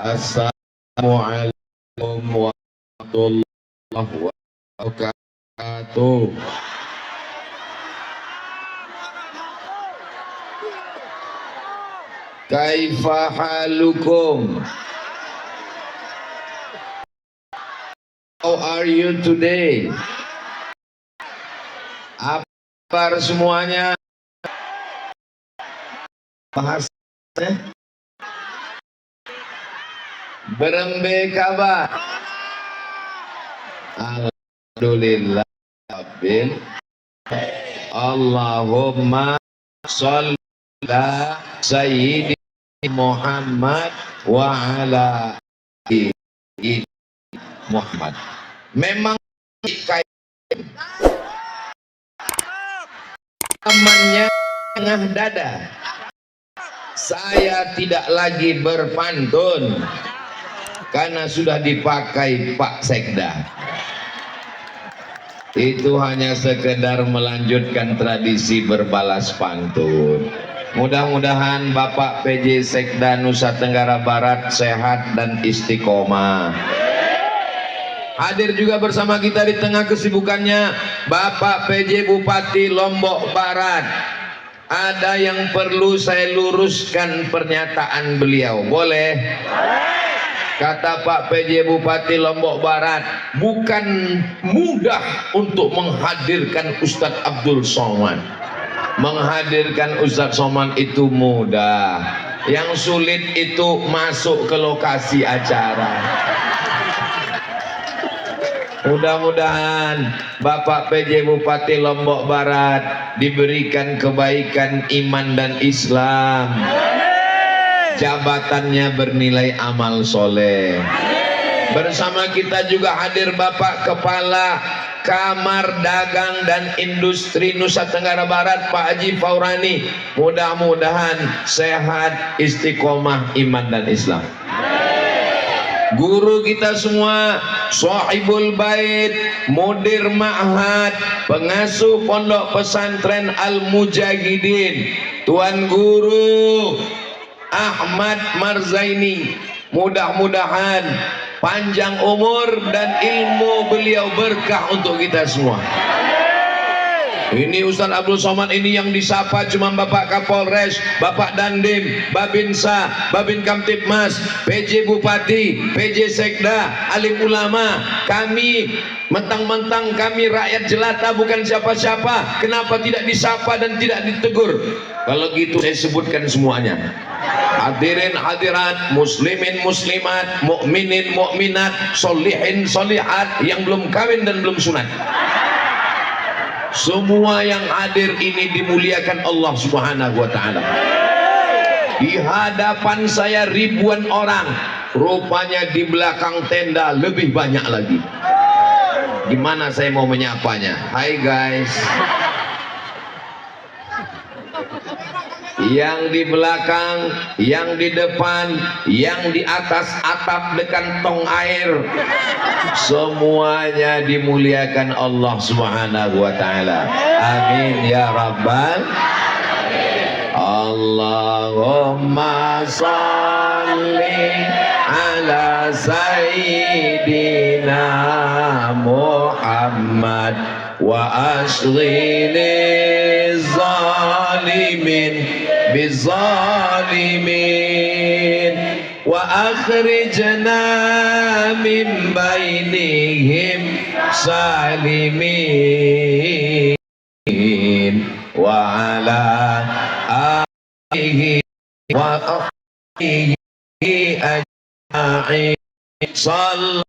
Assalamualaikum warahmatullahi wabarakatuh. Kaifa halukum? How are you today? Apa kabar semuanya? Bahasanya berembe kabar. Alhamdulillah bil. Allahumma sholli ala sayyidi Muhammad wa ala ali Muhammad. Memang temannya tengah dada. Saya tidak lagi berpantun karena sudah dipakai Pak Sekda. Itu hanya sekedar melanjutkan tradisi berbalas pantun. Mudah-mudahan Bapak PJ Sekda Nusa Tenggara Barat sehat dan istiqomah. Hadir juga bersama kita di tengah kesibukannya Bapak PJ Bupati Lombok Barat. Ada yang perlu saya luruskan pernyataan beliau, boleh? Kata Pak PJ Bupati Lombok Barat, bukan mudah untuk menghadirkan Ustadz Abdul Somad. Menghadirkan Ustadz Somad itu mudah. Yang sulit itu masuk ke lokasi acara. Mudah-mudahan Bapak PJ Bupati Lombok Barat diberikan kebaikan iman dan Islam. Jabatannya bernilai amal soleh. Bersama kita juga hadir Bapak Kepala Kamar Dagang dan Industri Nusa Tenggara Barat Pak Haji Faurani. Mudah-mudahan sehat, istiqomah iman dan Islam. Guru kita semua, Sohibul Bait, Mudir Ma'had, pengasuh Pondok Pesantren Al-Mujahidin, Tuan Guru Ahmad Marzaini, mudah-mudahan panjang umur dan ilmu beliau berkah untuk kita semua. Ini Ustadz Abdul Somad ini yang disapa cuma Bapak Kapolres, Bapak Dandim, Babinsa, Babin Kamtipmas, PJ Bupati, PJ Sekda, alim ulama. Kami mentang-mentang kami rakyat jelata bukan siapa-siapa, kenapa tidak disapa dan tidak ditegur? Kalau gitu saya sebutkan semuanya. Hadirin hadirat, muslimin muslimat, mukminin mukminat, solihin solihat yang belum kawin dan belum sunat. Semua yang hadir ini dimuliakan Allah Subhanahu wa ta'ala. Di hadapan saya ribuan orang, rupanya di belakang tenda lebih banyak lagi. Gimana saya mau menyapanya? Hai guys. Yang di belakang, yang di depan, yang di atas atap dekat tong air, semuanya dimuliakan Allah Subhanahu wa ta'ala. Amin ya rabbal. Allahumma salli ala sayyidina Muhammad wa asghini zalimin bizalimin wa akhrijna min bainihim salimin wa ala alihi wa ahlihi ajma'in sallallahu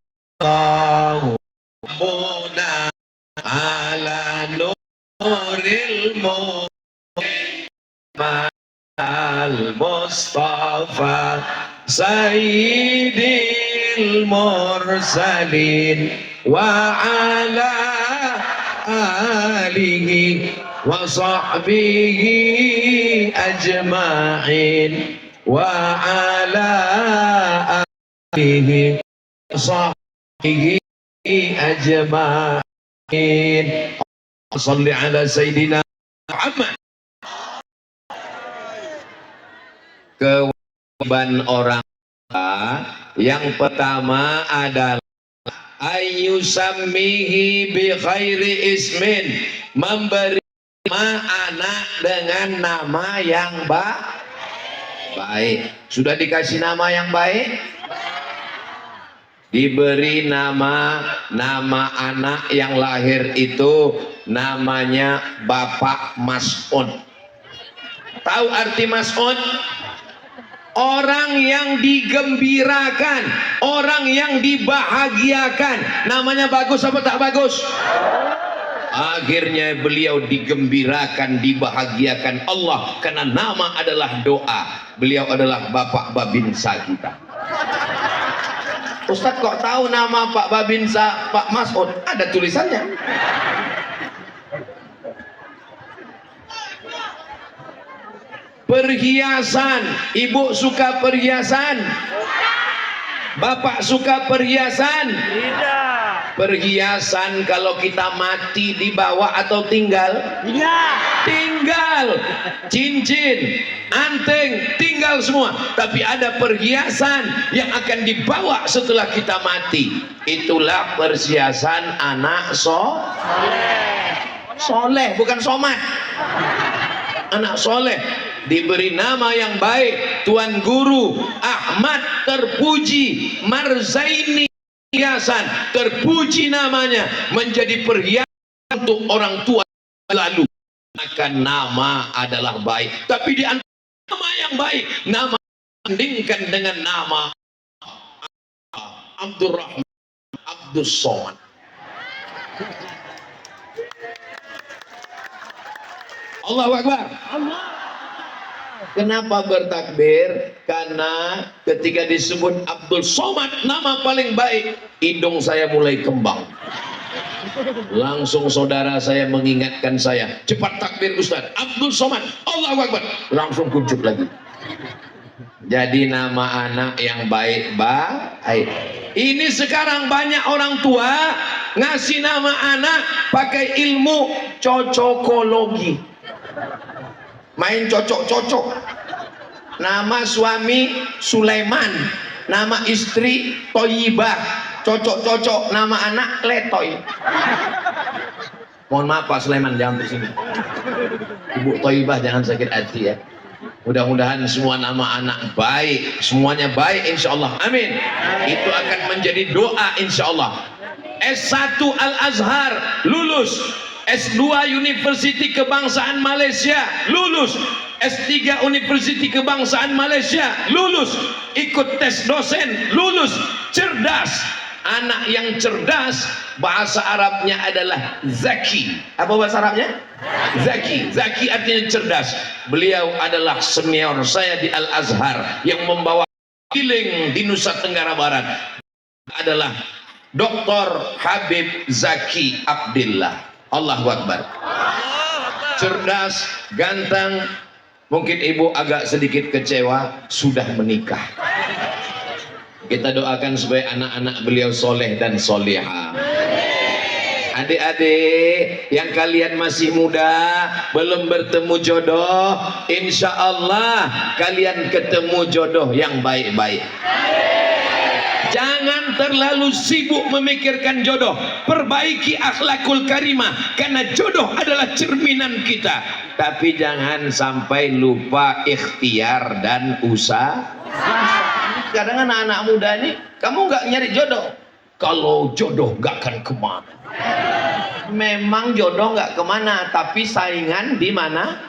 ala nuril al-Mustafa Sayyidil Mursalin wa ala alihi wa sahbihi ajma'in wa ala alihi wa sahbihi ajma'in. Shalli ala Sayyidina Muhammad. Kewajiban orang tua yang pertama adalah ayyusammihi bi khairi ismin, memberi nama anak dengan nama yang baik. Sudah dikasih nama yang baik? Diberi nama anak yang lahir itu namanya Bapak Mas'ud. Tahu arti Mas'ud? Orang yang digembirakan, orang yang dibahagiakan. Namanya bagus apa tak bagus? Akhirnya beliau digembirakan, dibahagiakan Allah, karena nama adalah doa. Beliau adalah Bapak Babinsa kita. Ustadz kok tahu nama Pak Babinsa, Pak Mas'ud? Ada tulisannya. Perhiasan, ibu suka perhiasan? Bapak suka perhiasan? Tidak. Perhiasan kalau kita mati dibawa atau tinggal? Tidak. Tinggal. Cincin, anting, tinggal semua. Tapi ada perhiasan yang akan dibawa setelah kita mati. Itulah perhiasan anak soleh, bukan somat. Anak soleh diberi nama yang baik. Tuan Guru Ahmad Terpuji Marzaini Hiasan, terpuji namanya, menjadi perhiasan untuk orang tua lalu. Maka nama adalah baik. Tapi di antara nama yang baik, nama bandingkan dengan nama Abdurrahman Abdus Somad. Allahu Akbar. Kenapa bertakbir? Karena ketika disebut Abdul Somad, nama paling baik, hidung saya mulai kembang. Langsung saudara saya mengingatkan saya, cepat takbir Ustaz, Abdul Somad, Allahu Akbar. Langsung kuncup lagi. Jadi nama anak yang baik. Ini sekarang banyak orang tua ngasih nama anak pakai ilmu cocokologi. Main cocok-cocok. Nama suami Sulaiman, nama istri Toyibah. Cocok-cocok, nama anak Letoy. Mohon maaf Pak Sulaiman, jangan tersini. Ibu Toyibah jangan sakit hati ya. Mudah-mudahan semua nama anak baik, semuanya baik insya Allah. Amin. Itu akan menjadi doa insya Allah. S1 Al-Azhar lulus, S2 Universiti Kebangsaan Malaysia lulus, S3 Universiti Kebangsaan Malaysia lulus, ikut tes dosen lulus, cerdas. Anak yang cerdas bahasa Arabnya adalah Zaki. Apa bahasa Arabnya? Zaki. Zaki artinya cerdas. Beliau adalah senior saya di Al-Azhar yang membawa keliling di Nusa Tenggara Barat. Adalah Dr. Habib Zaki Abdillah. Allahu Akbar. Cerdas, ganteng. Mungkin ibu agak sedikit kecewa, sudah menikah. Kita doakan supaya anak-anak beliau soleh dan soleha. Adik-adik yang kalian masih muda, belum bertemu jodoh, insya Allah kalian ketemu jodoh yang baik-baik. Jangan terlalu sibuk memikirkan jodoh. Perbaiki akhlakul karimah, karena jodoh adalah cerminan kita. Tapi jangan sampai lupa ikhtiar dan usaha. Kadang anak-anak muda ini, kamu nggak nyari jodoh. Kalau jodoh nggak akan kemana. Memang jodoh nggak kemana, tapi saingan di mana?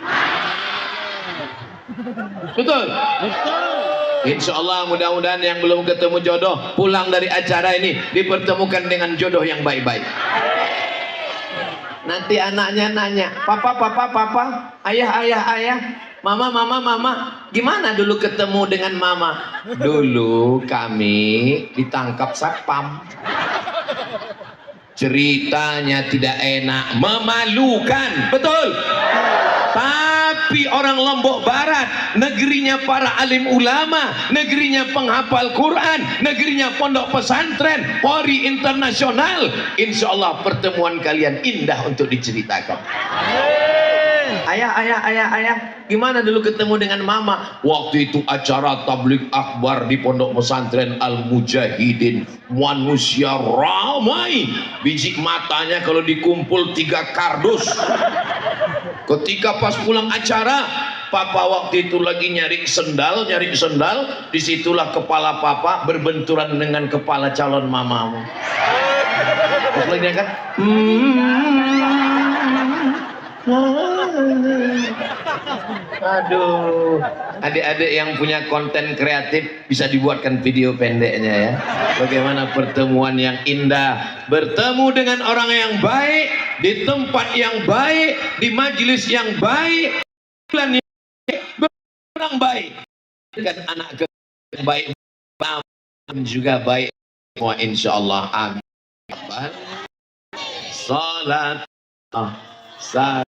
Betul. Insya Allah mudah-mudahan yang belum ketemu jodoh pulang dari acara ini dipertemukan dengan jodoh yang baik-baik. Nanti anaknya nanya, papa, ayah, mama, gimana dulu ketemu dengan mama? Dulu kami ditangkap satpam. Ceritanya tidak enak, memalukan, betul. Tapi Tapi orang Lombok Barat, negerinya para alim ulama, negerinya penghafal Quran, negerinya pondok pesantren, Polri internasional. Insya Allah pertemuan kalian indah untuk diceritakan. Ayah, gimana dulu ketemu dengan mama? Waktu itu acara tabligh akbar di pondok pesantren Al Mujahidin, manusia ramai, biji matanya kalau dikumpul 3 kardus. Ketika pas pulang acara, papa waktu itu lagi nyari sendal, disitulah kepala papa berbenturan dengan kepala calon mamamu. Terus lagi kan, aduh, adik-adik yang punya konten kreatif bisa dibuatkan video pendeknya ya. Bagaimana pertemuan yang indah, bertemu dengan orang yang baik, di tempat yang baik, di majelis yang baik, dan orang baik, dengan anak yang baik, juga baik, semua insya Allah. Amin. Salat, salam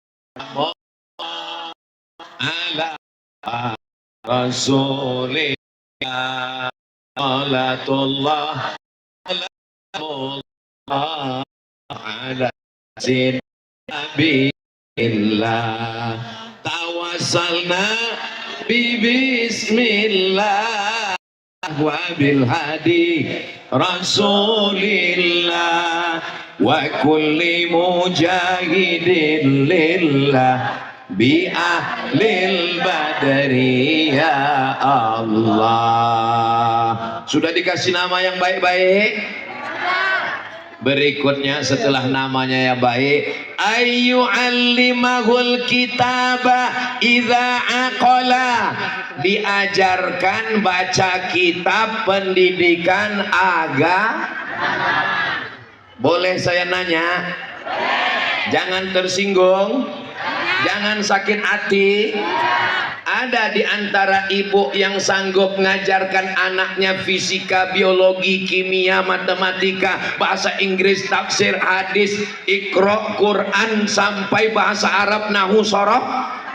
ala Rasulillah, salatullah ala Nabiillah, tawassalna bismillah wa bil hadi Rasulillah wa kulli mujahidin lillah bi ahlil badri ya Allah. Sudah dikasih nama yang baik-baik? Berikutnya setelah namanya yang baik, ayu alimahul kitaba idza aqala, diajarkan baca kitab pendidikan agama. Boleh saya nanya? Jangan tersinggung, jangan sakit hati. Ada di antara ibu yang sanggup mengajarkan anaknya fisika, biologi, kimia, matematika, bahasa Inggris, tafsir, hadis, Iqra, Quran, sampai bahasa Arab, nahwu, sorof?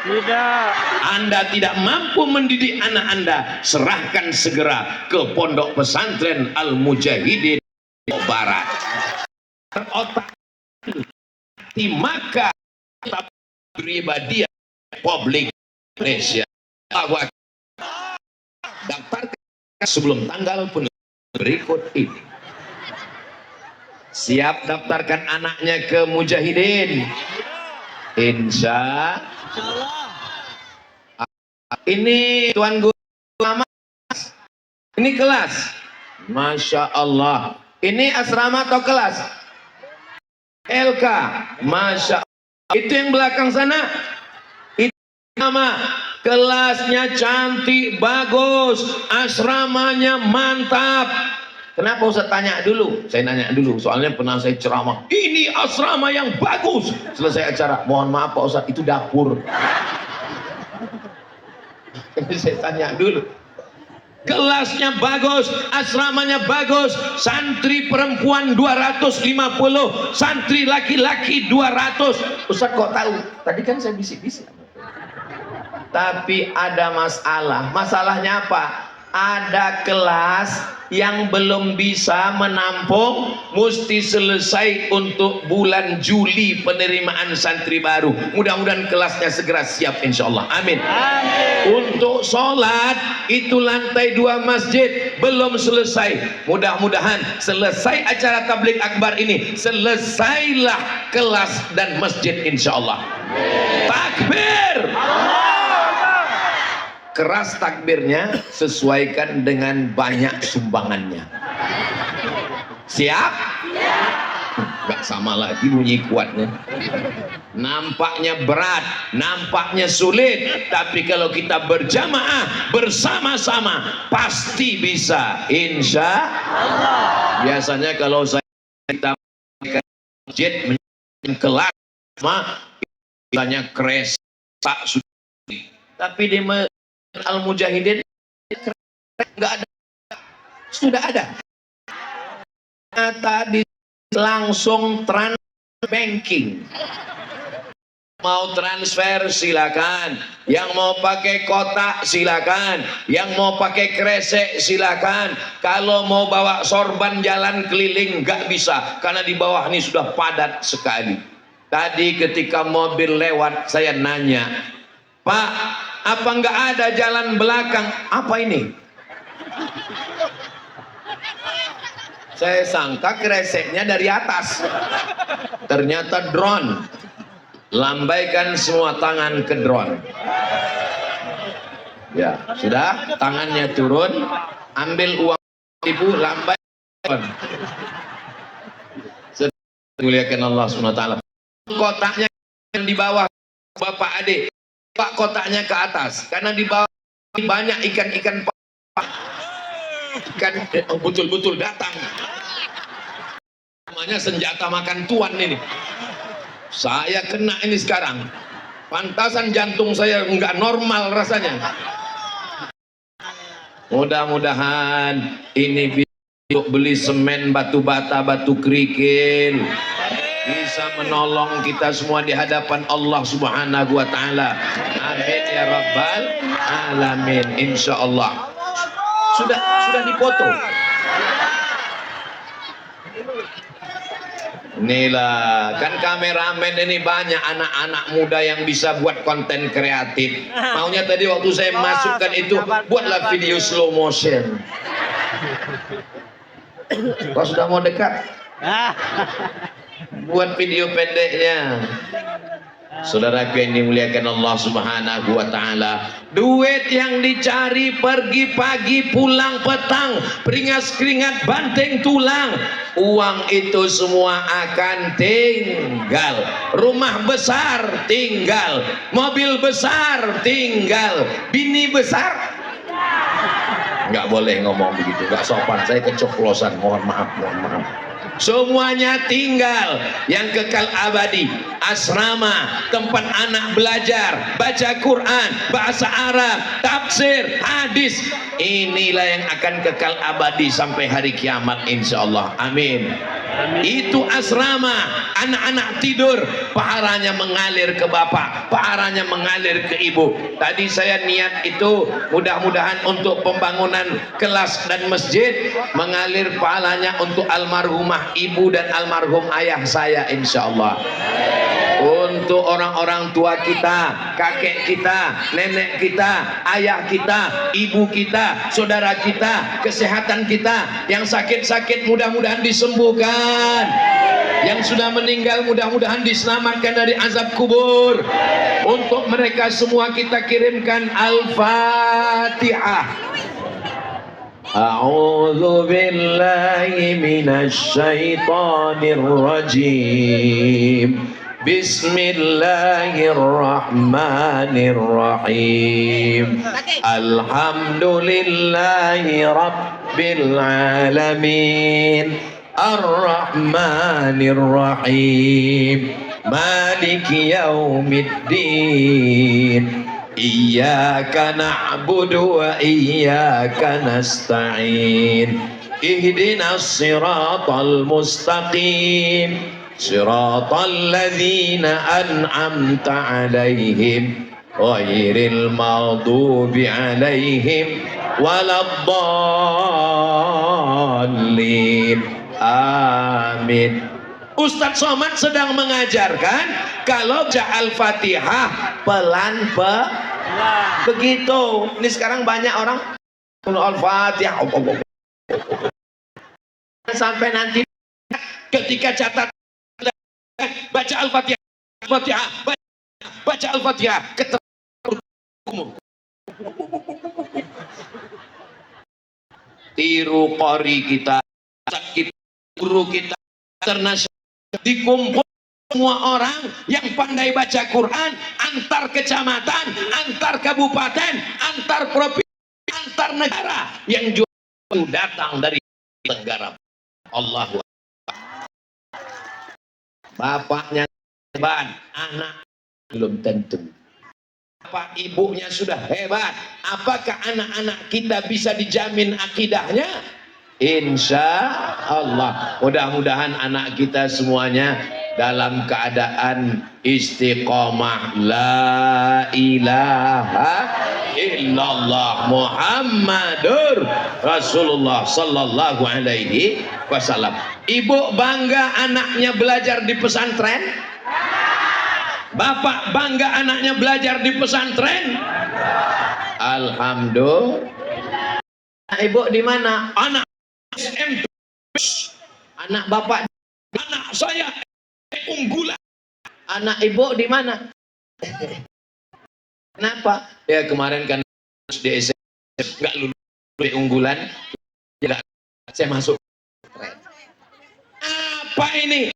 Tidak. Anda tidak mampu mendidik anak Anda, serahkan segera ke pondok pesantren Al Mujahidin Barat. Otak maka pribadi publik Indonesia daftarkan sebelum tanggal berikut ini. Siap daftarkan anaknya ke Mujahidin? Insya Allah. Ini Tuan Guru Lama, ini kelas. Masya Allah. Ini asrama atau kelas? LK. Masya Allah. Itu yang belakang sana, itu nama kelasnya cantik, bagus, asramanya mantap. Kenapa Ustaz tanya dulu? Saya nanya dulu, soalnya pernah saya ceramah, ini asrama yang bagus. Selesai acara, mohon maaf Pak Ustaz, itu dapur. Saya tanya dulu, kelasnya bagus, asramanya bagus, santri perempuan 250, santri laki-laki 200. Ustaz kok tahu? Tadi kan saya bisik-bisik. Tapi ada masalah. Masalahnya apa? Ada kelas yang belum bisa menampung, mesti selesai untuk bulan Juli penerimaan santri baru. Mudah-mudahan kelasnya segera siap insyaallah. Amin. Untuk sholat itu lantai 2 masjid belum selesai. Mudah-mudahan selesai acara tabligh akbar ini, selesailah kelas dan masjid insyaallah. Takbir. Keras takbirnya, sesuaikan dengan banyak sumbangannya. Siap? Gak sama lagi bunyi kuatnya. Nampaknya berat, nampaknya sulit, tapi kalau kita berjamaah bersama-sama pasti bisa, insya Allah. Biasanya kalau kita masjid kelas misalnya kres tak sudah, tapi di Al Mujahidin nggak ada, sudah ada. Tadi langsung trans banking, Mau transfer silakan, yang mau pakai kotak silakan, yang mau pakai kresek silakan. Kalau mau bawa sorban jalan keliling nggak bisa, karena di bawah ini sudah padat sekali. Tadi ketika mobil lewat saya nanya, Pak, apa nggak ada jalan belakang? Apa ini? Saya sangka kreseknya dari atas, ternyata drone. Lambaikan semua tangan ke drone. Ya, sudah, tangannya turun, ambil uang ibu, lambaikan. Muliakan Allah SWT. Kotaknya yang di bawah Bapak Adik, Pak, kotaknya ke atas, karena di bawah banyak ikan-ikan ikan, betul-betul datang. Namanya senjata makan tuan ini. Saya kena ini sekarang. Pantasan jantung saya nggak normal rasanya. Mudah-mudahan ini bisa beli semen, batu bata, batu kerikil, bisa menolong kita semua di hadapan Allah Subhanahu wa Ta'ala. Amin ya Rabbal Alamin. Insya Allah. Sudah dipoto. Inilah kan kameramen ini banyak anak-anak muda yang bisa buat konten kreatif. Maunya tadi waktu saya masukkan itu, buatlah video slow motion. Kau sudah mau dekat? Buat video pendeknya. Saudaraku yang dimuliakan Allah Subhanahu wa Ta'ala, duit yang dicari pergi pagi pulang petang, beringas-keringat banting tulang, uang itu semua akan tinggal. Rumah besar tinggal, mobil besar tinggal, bini besar. Nggak boleh ngomong begitu, nggak sopan, saya keceplosan, mohon maaf. Semuanya tinggal. Yang kekal abadi, asrama, tempat anak belajar, baca Quran, bahasa Arab, tafsir, hadis. Inilah yang akan kekal abadi sampai hari kiamat insyaallah. Amin. Itu asrama, anak-anak tidur, pahalanya mengalir ke bapak, pahalanya mengalir ke ibu. Tadi saya niat itu mudah-mudahan untuk pembangunan kelas dan masjid, mengalir pahalanya untuk almarhumah ibu dan almarhum ayah saya insyaallah. Untuk orang-orang tua kita, kakek kita, nenek kita, ayah kita, ibu kita, saudara kita, kesehatan kita, yang sakit-sakit mudah-mudahan disembuhkan, yang sudah meninggal mudah-mudahan diselamatkan dari azab kubur. Untuk mereka semua kita kirimkan Al-Fatihah. A'udzu billahi minasy syaithanir rajim. Bismillahirrahmanirrahim. Alhamdulillahi rabbil alamin. Ar-Rahmanir-Rahim. Maliki yaumiddin. Iyyaka na'budu wa iyyaka nasta'in. Ihdinas siratal mustaqim. Siratal ladzina an'amta 'alaihim ghairil maghdubi 'alaihim waladdallin. Amin. Ustadz Somad sedang mengajarkan kalau baca Al-Fatihah pelan begitu. Ini sekarang banyak orang Al-Fatihah sampai nanti ketika catat baca Al-Fatihah, baca Al-Fatihah, tiru qori kita, guru kita internasional, dikumpul semua orang yang pandai baca Quran, antar kecamatan, antar kabupaten, antar provinsi, antar negara, yang juga datang dari negara. Allahu Akbar. Bapaknya hebat, anak belum tentu. Bapak ibunya sudah hebat, apakah anak-anak kita bisa dijamin akidahnya? Insya Allah. Mudah-mudahan anak kita semuanya dalam keadaan istiqomah la ilaha illallah Muhammadur Rasulullah sallallahu alaihi wasallam. Ibu bangga anaknya belajar di pesantren? Bapak bangga anaknya belajar di pesantren? Alhamdulillah. Ibu di mana? Anak SMP. Anak bapak, anak saya unggulan. Anak ibu di mana? Kenapa? Ya kemarin kan di SMP nggak lulus di unggulan, tidak saya masuk. Apa ini?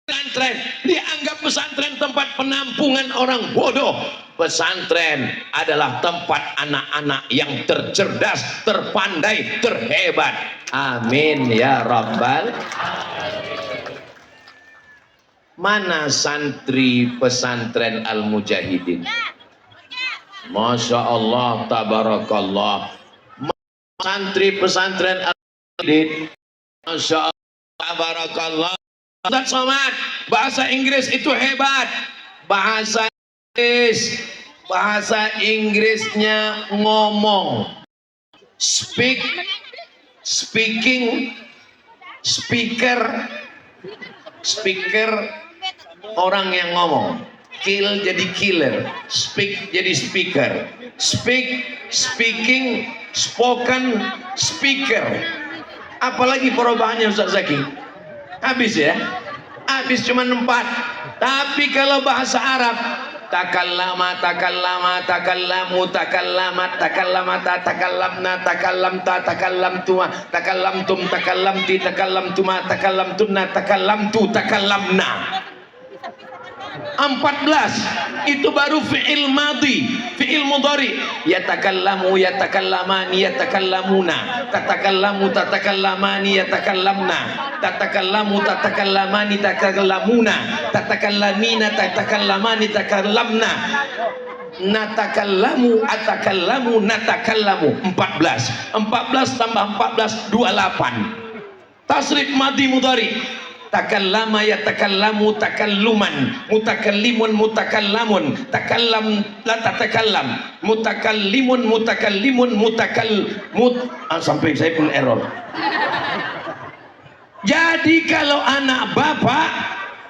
Pesantren dianggap pesantren tempat penampungan orang bodoh. Pesantren adalah tempat anak-anak yang tercerdas, terpandai, terhebat. Amin ya rabbal. Mana santri pesantren Al-Mujahidin? Masya Allah, tabarakallah. Santri pesantren Al-Mujahidin, Masya Allah, tabarakallah. Ustaz Somad, bahasa Inggris itu hebat. Bahasa Inggrisnya ngomong, speaking, speaker orang yang ngomong, kill jadi killer, speak jadi speaker, speaking, spoken, speaker. Apalagi perubahannya Ustaz Zaki? Habis ya? Habis cuma 4. Tapi kalau bahasa Arab, takallama, takallamu, takallamat, takallamata, takallamna, takallamta, takallamtu, takallamtum, takallamti, takallamtuma, takallamtunna, takallamtu, takallamna. 14 itu baru fi'il madhi, fi'il mudhari. Yatakallamu, yatakallamani, yatakallamuna, tatakallamu, tatakallamani, yatakallamna, tatakallamu, tatakallamani, tatakallamuna, tatakallamina, tatakallamani, tatakallamna, natakallamu, atakallamu, natakallamu. 14 tambah 14 28. Tasrif madhi mudhari. Takallama yatakallamu takalluman, mutakallimun mutakallamun, takallam la tatakallam, mutakallimun sampai saya pun error. Jadi kalau anak bapak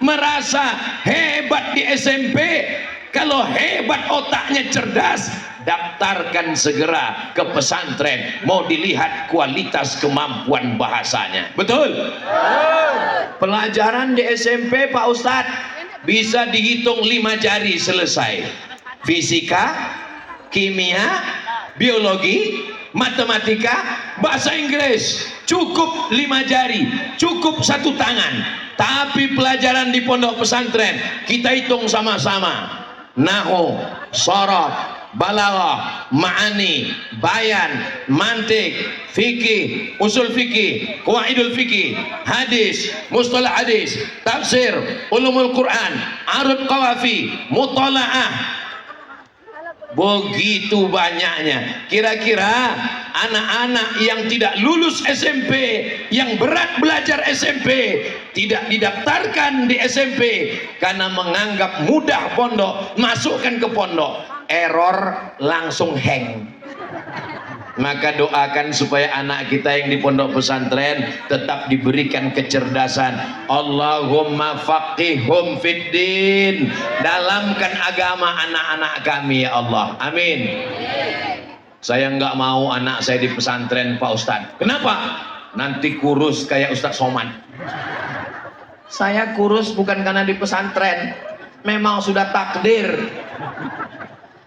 merasa hebat di SMP, kalau hebat otaknya cerdas, daftarkan segera ke pesantren, mau dilihat kualitas kemampuan bahasanya. Betul? Pelajaran di SMP Pak Ustadz bisa dihitung 5 jari selesai. Fisika, kimia, biologi, matematika, bahasa Inggris cukup 5 jari, cukup 1 tangan. Tapi pelajaran di pondok pesantren kita hitung sama-sama. Nahwu, sharaf, balaghah, ma'ani, bayan, mantik, fikih, usul fikih, qawaidul fikih, hadis, mustalah hadis, tafsir, ulumul Quran, arud qawafi, mutalaah. Begitu banyaknya. Kira-kira anak-anak yang tidak lulus SMP, yang berat belajar SMP, tidak didaftarkan di SMP karena menganggap mudah pondok, masukkan ke pondok, error langsung hang. Maka doakan supaya anak kita yang di pondok pesantren tetap diberikan kecerdasan. Allahumma faqihhum fiddin, dalamkan agama anak-anak kami ya Allah, amin. Saya nggak mau anak saya di pesantren Pak Ustadz. Kenapa? Nanti kurus kayak Ustadz Somad. Saya kurus bukan karena di pesantren, memang sudah takdir.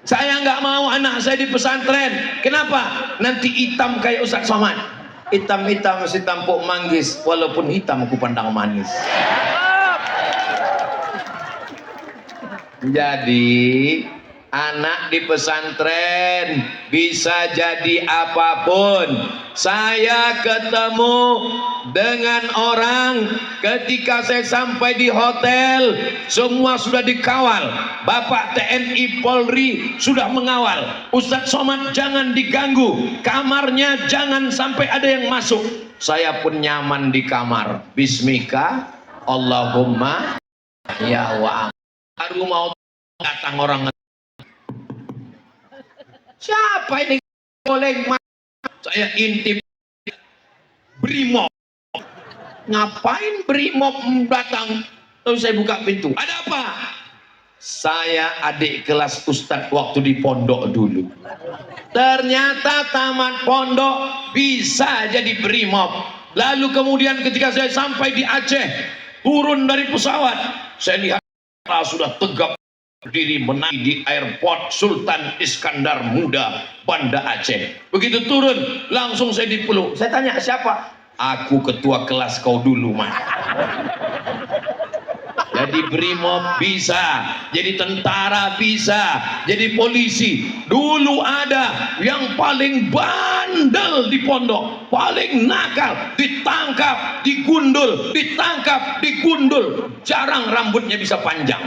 Saya nggak mau anak saya di pesantren. Kenapa? Nanti hitam kayak Ustadz Somad. Hitam-hitam si tampuk manggis, walaupun hitam aku pandang manis. Jadi anak di pesantren bisa jadi apapun. Saya ketemu dengan orang ketika saya sampai di hotel, semua sudah dikawal. Bapak TNI Polri sudah mengawal. Ustadz Somad jangan diganggu, kamarnya jangan sampai ada yang masuk. Saya pun nyaman di kamar. Bismika, Allahumma ya wa. Baru mau datang orang, siapa ini boleh saya intip Brimob. Ngapain Brimob datang? Lalu saya buka pintu, ada apa? Saya adik kelas Ustadz waktu di pondok dulu. Ternyata tamat pondok bisa jadi Brimob. Lalu kemudian ketika saya sampai di Aceh, turun dari pesawat, saya lihat sudah tegap berdiri menaiki di airport Sultan Iskandar Muda, Banda Aceh. Begitu turun, langsung saya dipeluk. Saya tanya, siapa? Aku ketua kelas kau dulu, Mas. Jadi Brimob bisa, jadi tentara bisa, jadi polisi. Dulu ada yang paling bandel di pondok, paling nakal, ditangkap, digundul, ditangkap, digundul. Jarang rambutnya bisa panjang.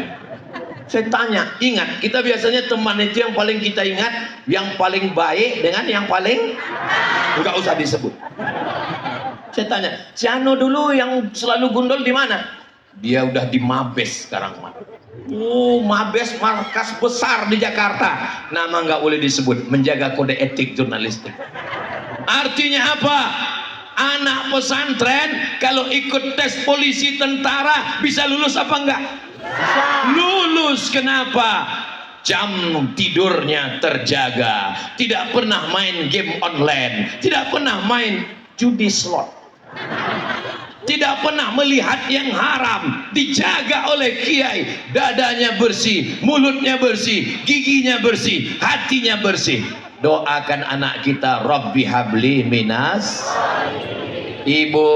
Saya tanya, ingat, kita biasanya teman itu yang paling kita ingat, yang paling baik dengan yang paling enggak usah disebut. Saya tanya, si Ano dulu yang selalu gundul di mana? Dia udah di Mabes sekarang, Mas. Mabes markas besar di Jakarta. Nama nggak boleh disebut, menjaga kode etik jurnalistik. Artinya apa? Anak pesantren kalau ikut tes polisi tentara bisa lulus apa enggak? Lulus. Kenapa? Jam tidurnya terjaga, tidak pernah main game online, tidak pernah main judi slot, tidak pernah melihat yang haram, dijaga oleh kiai, dadanya bersih, mulutnya bersih, giginya bersih, hatinya bersih. Doakan anak kita, Rabbi habli minas. Ibu,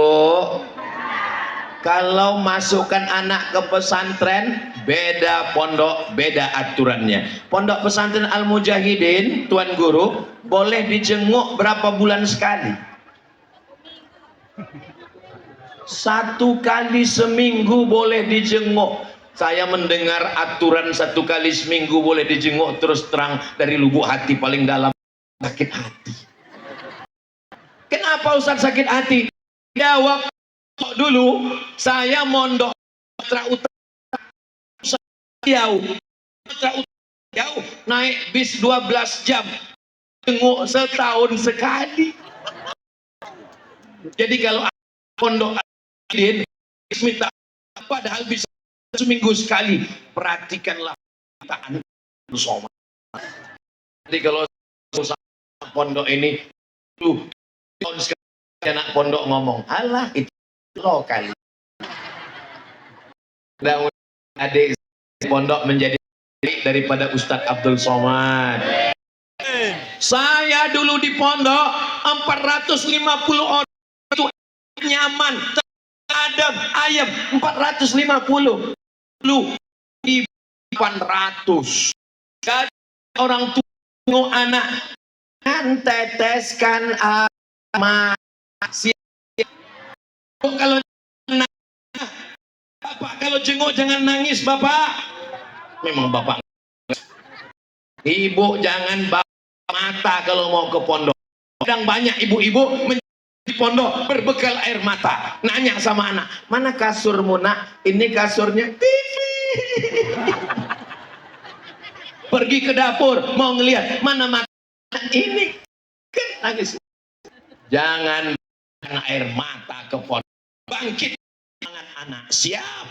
kalau masukkan anak ke pesantren, beda pondok, beda aturannya. Pondok pesantren Al-Mujahidin, Tuan Guru, boleh dijenguk berapa bulan sekali? 1 kali seminggu boleh dijenguk. Saya mendengar aturan 1 kali seminggu boleh dijenguk, terus terang dari lubuk hati paling dalam sakit hati. Kenapa Ustaz sakit hati? Ya waktu dulu saya mondok Sumatera Utara jauh, naik bis 12 jam, jenguk setahun sekali. Jadi kalau pondok minta padahal bisa seminggu sekali, perhatikanlah perkataan Somad. Jadi kalau pondok ini tuh tahun sekali anak pondok ngomong, alah itu lokal. Dan adik pondok menjadi daripada Ustadz Abdul Somad. Saya dulu di pondok 450 orang itu nyaman. Ada ayam 450, lu 800. Jadi orang tua anak kan teteskan masih. Kalau Bapak kalau jenguk jangan nangis, Bapak. Memang Bapak. Ibu jangan bawa mata kalau mau ke pondok. Kadang banyak ibu-ibu di pondok berbekal air mata, nanya sama anak, mana kasurmu nak? Ini kasurnya TV. Pergi ke dapur mau ngelihat mana makan ini, kan nangis. Jangan air mata ke pondok. Bangkit tangan anak, siap.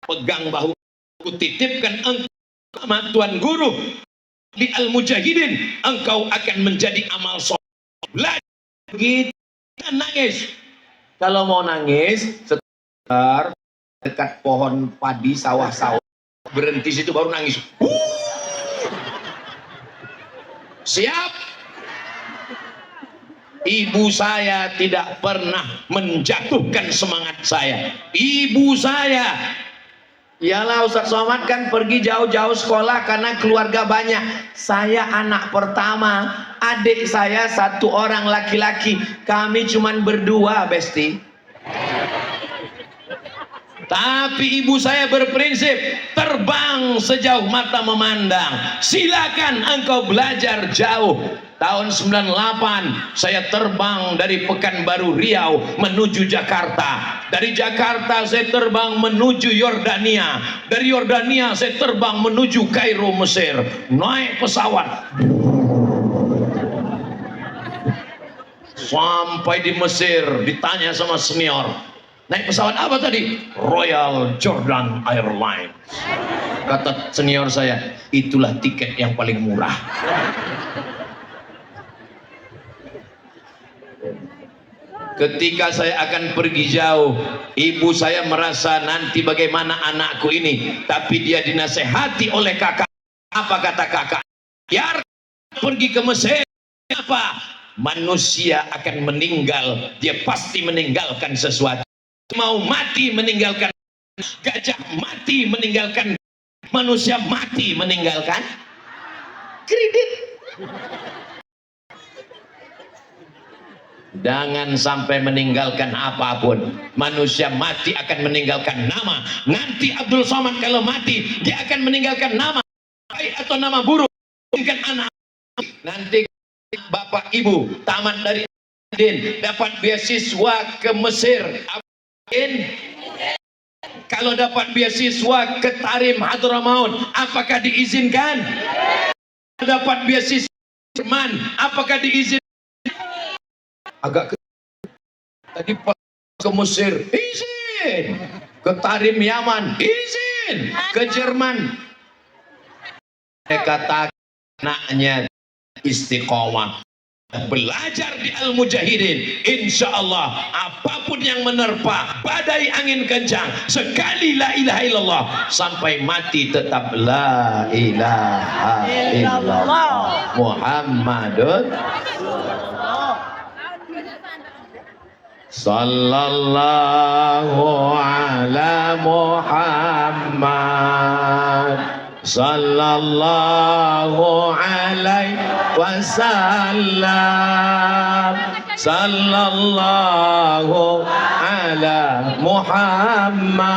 Pegang bahu, kutitipkan engkau sama Tuan Guru di Al-Mujahidin, engkau akan menjadi amal soleh. Begitu nangis. Kalau mau nangis, sekitar dekat pohon padi sawah-sawah, berhenti situ baru nangis. Siap. Ibu saya tidak pernah menjatuhkan semangat saya. Ibu saya, iyalah Ustaz Somad kan pergi jauh-jauh sekolah karena keluarga banyak. Saya anak pertama, adik saya 1 orang laki-laki. Kami cuman berdua, Besti. Tapi ibu saya berprinsip, terbang sejauh mata memandang. Silakan engkau belajar jauh. Tahun 98 saya terbang dari Pekanbaru Riau menuju Jakarta. Dari Jakarta saya terbang menuju Yordania. Dari Yordania saya terbang menuju Kairo, Mesir. Naik pesawat sampai di Mesir, ditanya sama senior, naik pesawat apa tadi? Royal Jordan Airlines. Kata senior saya, itulah tiket yang paling murah. Ketika saya akan pergi jauh, ibu saya merasa nanti bagaimana anakku ini, tapi dia dinasehati oleh kakak. Apa kata kakak? Biar pergi ke Mesir. Apa? Manusia akan meninggal, dia pasti meninggalkan sesuatu. Mau mati meninggalkan gajah, mati meninggalkan manusia, mati meninggalkan kredit. Jangan sampai meninggalkan apapun. Manusia mati akan meninggalkan nama. Nanti Abdul Somad kalau mati, dia akan meninggalkan nama baik atau nama buruk. Mungkin anak nanti bapak ibu tamat dari Din, dapat beasiswa ke Mesir. Kalau dapat beasiswa ke Tarim Hadramaut, apakah diizinkan? Dapat beasiswa Jerman, apakah diizinkan? Agak ke tadi ke Mesir, izin. Ke Tarim Yaman, izin. Ke Jerman. Kata anaknya istiqomah, belajar di Al-Mujahidin, insya Allah apapun yang menerpa, badai angin kencang, sekali la ilaha illallah sampai mati tetap la ilaha illallah Muhammadun sallallahu ala Muhammad sallallahu alaihi wasallam sallallahu ala Muhammad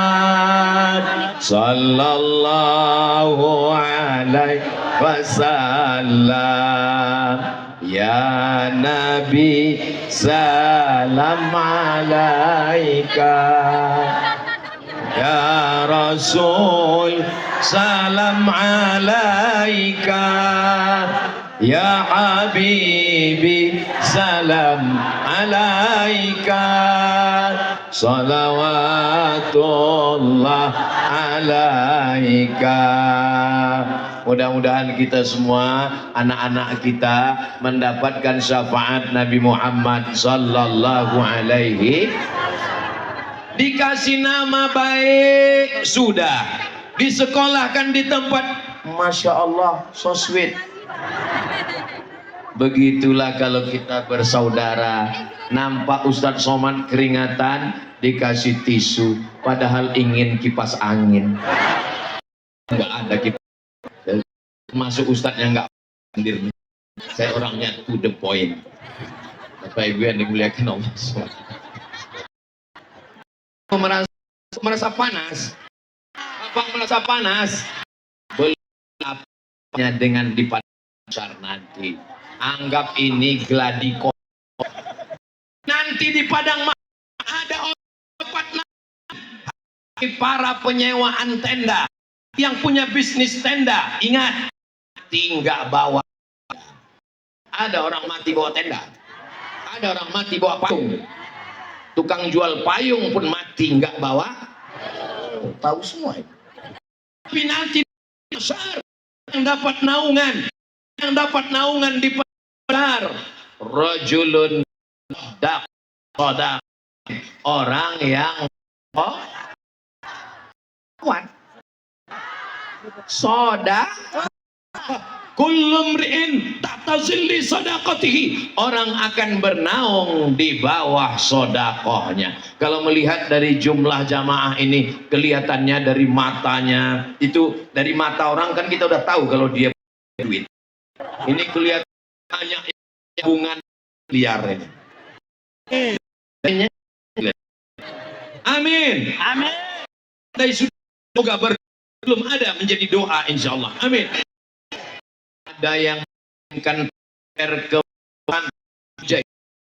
sallallahu alaihi wasallam. Ya Nabi salam alaika, ya Rasul salam alaika, ya Habibi salam alaika, salawatullah alaika. Mudah-mudahan kita semua, anak-anak kita mendapatkan syafaat Nabi Muhammad sallallahu alaihi. Dikasih nama baik sudah, disekolahkan di tempat, masya Allah, so sweet. Begitulah kalau kita bersaudara. Nampak Ustadz Somad keringatan, dikasih tisu, padahal ingin kipas angin. Enggak ada kipas. Masuk Ustadz yang enggak hadir. Saya orangnya to the point. Bapak Ibu yang dimuliakan Allah SWT. Merasa panas. Apa merasa panas? Belapnya dengan dipacar nanti. Anggap ini gladi kok. Nanti di Padang ada orang para penyewaan tenda yang punya bisnis tenda. Ingat, tinggal bawa. Ada orang mati bawa tenda. Ada orang mati bawa payung. Tukang jual payung pun mati nggak bawa. Tahu semua itu. Tapi nanti besar yang dapat naungan, di besar. Rajulun sodak, orang yang kuat. Sodak. Kullum ri'in ta'tazilli sadaqatihi. Orang akan bernaung di bawah sodakohnya. Kalau melihat dari jumlah jamaah ini, kelihatannya dari matanya, itu dari mata orang kan kita udah tahu kalau dia duit. Ini kelihatannya hubungan liar ini. Amin. Amin. Dari semoga belum ada menjadi doa insyaallah. Amin. Ada yang kan ke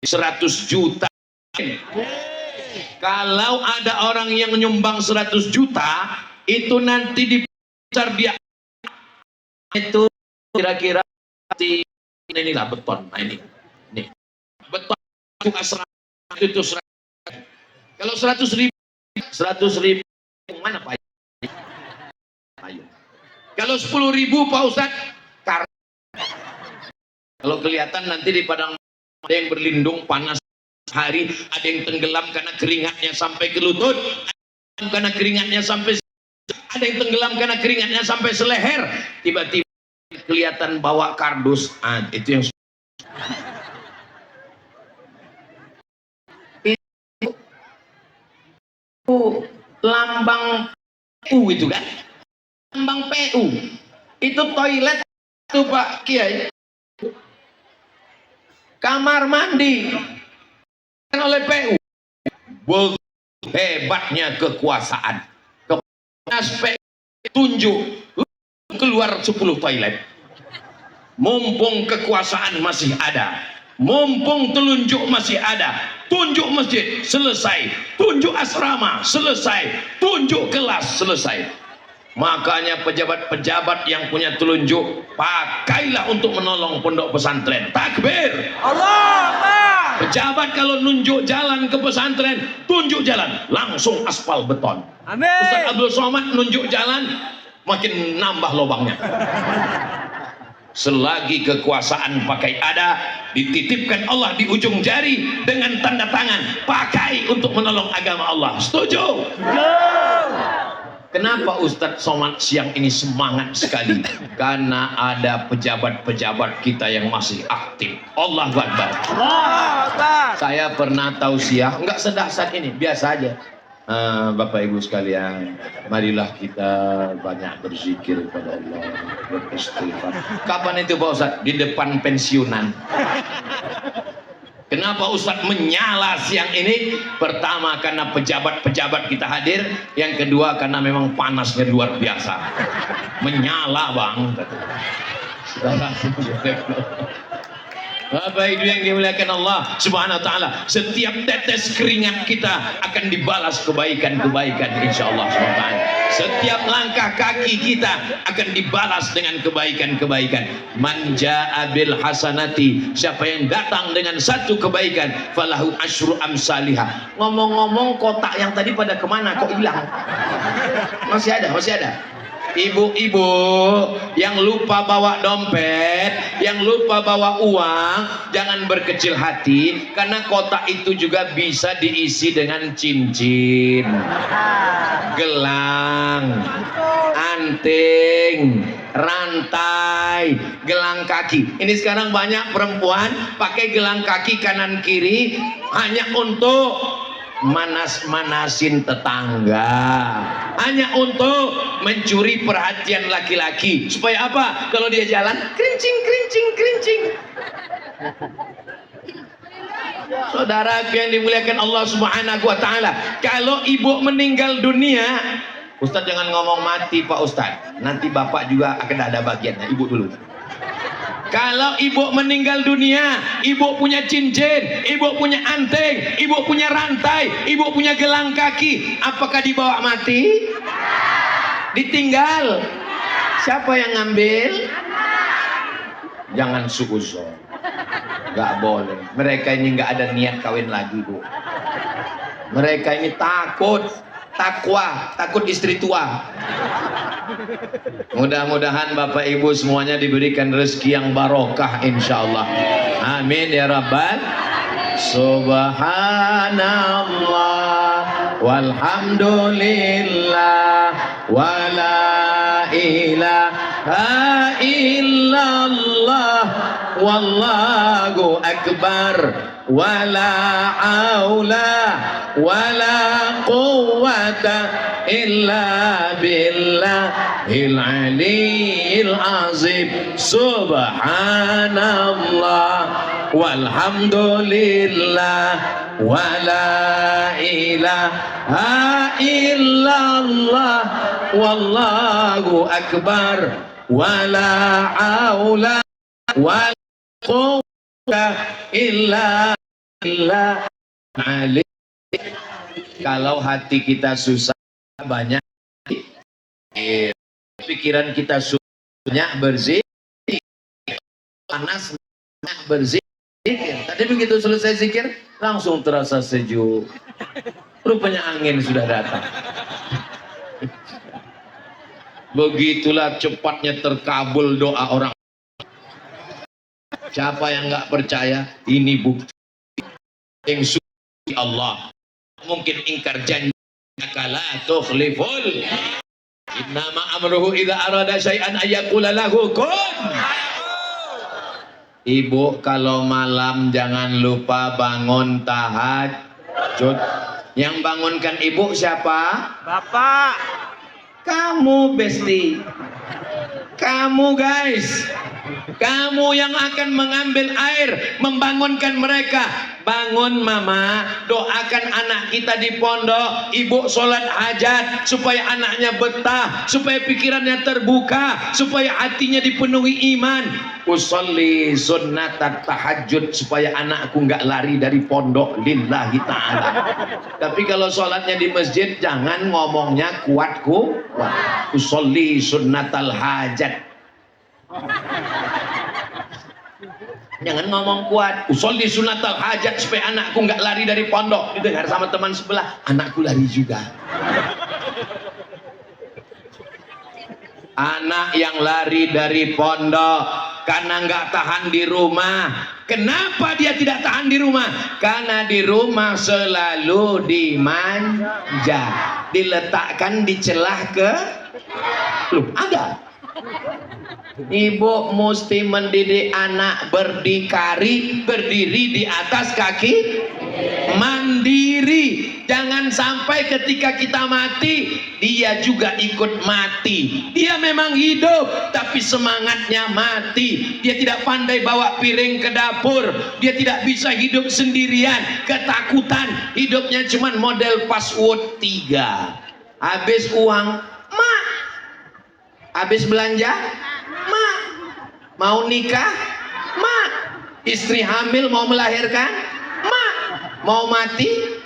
100 juta. Kalau ada orang yang menyumbang 100 juta, itu nanti dibesar dia itu kira-kira inilah beton. Nah ini beton itu 100. Kalau 100.000 mana Pak? Ayo. Kalau 10.000 Pak Ustadz, kalau kelihatan nanti di padang ada yang berlindung panas hari, ada yang tenggelam karena keringatnya sampai ke lutut, karena keringatnya sampai, ada yang tenggelam karena keringatnya sampai seleher, tiba-tiba kelihatan bawa kardus, itu yang itu lambang PU itu kan, lambang PU itu toilet itu Pak Kiai, kamar mandi oleh PU. Hebatnya kekuasaan, PU tunjuk keluar 10 toilet, mumpung kekuasaan masih ada, mumpung telunjuk masih ada, tunjuk masjid selesai, tunjuk asrama selesai, tunjuk kelas selesai. Makanya pejabat-pejabat yang punya telunjuk, pakailah untuk menolong pondok pesantren. Takbir, Allah. Pejabat kalau nunjuk jalan ke pesantren, tunjuk jalan, langsung aspal beton. Amin. Ustaz Abdul Somad nunjuk jalan, makin nambah lubangnya. Selagi kekuasaan pakai ada, dititipkan Allah di ujung jari dengan tanda tangan, pakai untuk menolong agama Allah. Setuju? Kenapa Ustadz Somad siang ini semangat sekali? Karena ada pejabat-pejabat kita yang masih aktif. Allahu Akbar. Saya pernah tausiah, enggak sedahsyat ini, biasa aja. Bapak Ibu sekalian, marilah kita banyak berzikir kepada Allah, beristighfar. Kapan itu Pak Ustadz? Di depan pensiunan. Kenapa Ustadz menyala siang ini? Pertama karena pejabat-pejabat kita hadir, yang kedua karena memang panasnya luar biasa. Menyala bang. Bapak Ibu yang dimuliakan Allah Subhanahu wa taala, setiap tetes keringat kita akan dibalas kebaikan-kebaikan insyaallah subhanahu wa taala. Setiap langkah kaki kita akan dibalas dengan kebaikan-kebaikan. Man jaa bil hasanati, siapa yang datang dengan satu kebaikan, falahu asyru amsalihah. Ngomong-ngomong, kotak yang tadi pada kemana kok hilang? Masih ada, masih ada. Ibu-ibu yang lupa bawa dompet, yang lupa bawa uang, jangan berkecil hati, karena kotak itu juga bisa diisi dengan cincin, gelang, anting, rantai, gelang kaki. Ini sekarang banyak perempuan pakai gelang kaki kanan kiri hanya untuk manas-manasin tetangga, hanya untuk mencuri perhatian laki-laki. Supaya apa? Kalau dia jalan kerincing kerincing kerincing. Saudara yang dimuliakan Allah Subhanahu wa taala, kalau ibu meninggal dunia, Ustadz jangan ngomong mati Pak Ustadz, nanti bapak juga akan ada bagiannya. Ibu dulu. Kalau ibu meninggal dunia, ibu punya cincin, ibu punya anting, ibu punya rantai, ibu punya gelang kaki, apakah dibawa mati? Ditinggal? Siapa yang ngambil? Jangan suuzon, nggak boleh. Mereka ini nggak ada niat kawin lagi, Bu. Mereka ini takut, takwa, takut istri tua. Mudah-mudahan Bapak Ibu semuanya diberikan rezeki yang barokah insyaallah. Amin ya rabbal. Subhanallah walhamdulillah wala ilaha illallah wallahu akbar wala aula wala quwwata illa billahil aliyil azim. Subhanallah walhamdulillah wala ilaha illallah wallahu akbar wala haula wala quwwata illa billah. Kalau hati kita susah banyak, pikiran kita banyak berzikir, panas banyak berzikir. Tadi begitu selesai zikir langsung terasa sejuk. Rupanya angin sudah datang. Begitulah cepatnya terkabul doa orang. Siapa yang nggak percaya, ini bukti yang suci Allah. Mungkin ingkar janji kala tukhliful. Innama amruhu idza arada syai'an ayyaqula lahu kun. Ibu kalau malam jangan lupa bangun tahajud. Yang bangunkan ibu siapa? Bapak. Kamu Besti. Kamu guys. Kamu yang akan mengambil air, membangunkan mereka. Bangun mama, doakan anak kita di pondok. Ibu sholat hajat supaya anaknya betah, supaya pikirannya terbuka, supaya hatinya dipenuhi iman. Usolli sunnatat tahajud supaya anakku nggak lari dari pondok lillahi ta'ala. Tapi kalau sholatnya di masjid jangan ngomongnya kuatku. Usolli sunnatal hajat. Jangan ngomong kuat. Usolli sunnatal hajat supaya anakku nggak lari dari pondok. Didengar sama teman sebelah, anakku lari juga. Anak yang lari dari pondok karena nggak tahan di rumah. Kenapa dia tidak tahan di rumah? Karena di rumah selalu dimanja, diletakkan di celah ke loh, ada. Ibu mesti mendidik anak berdikari, berdiri di atas kaki, mandiri. Jangan sampai ketika kita mati dia juga ikut mati. Dia memang hidup tapi semangatnya mati. Dia tidak pandai bawa piring ke dapur. Dia tidak bisa hidup sendirian, ketakutan. Hidupnya cuman model password 3. Habis uang, mak. Habis belanja, mak. Mau nikah, mak. Istri hamil mau melahirkan, mak. Mau mati.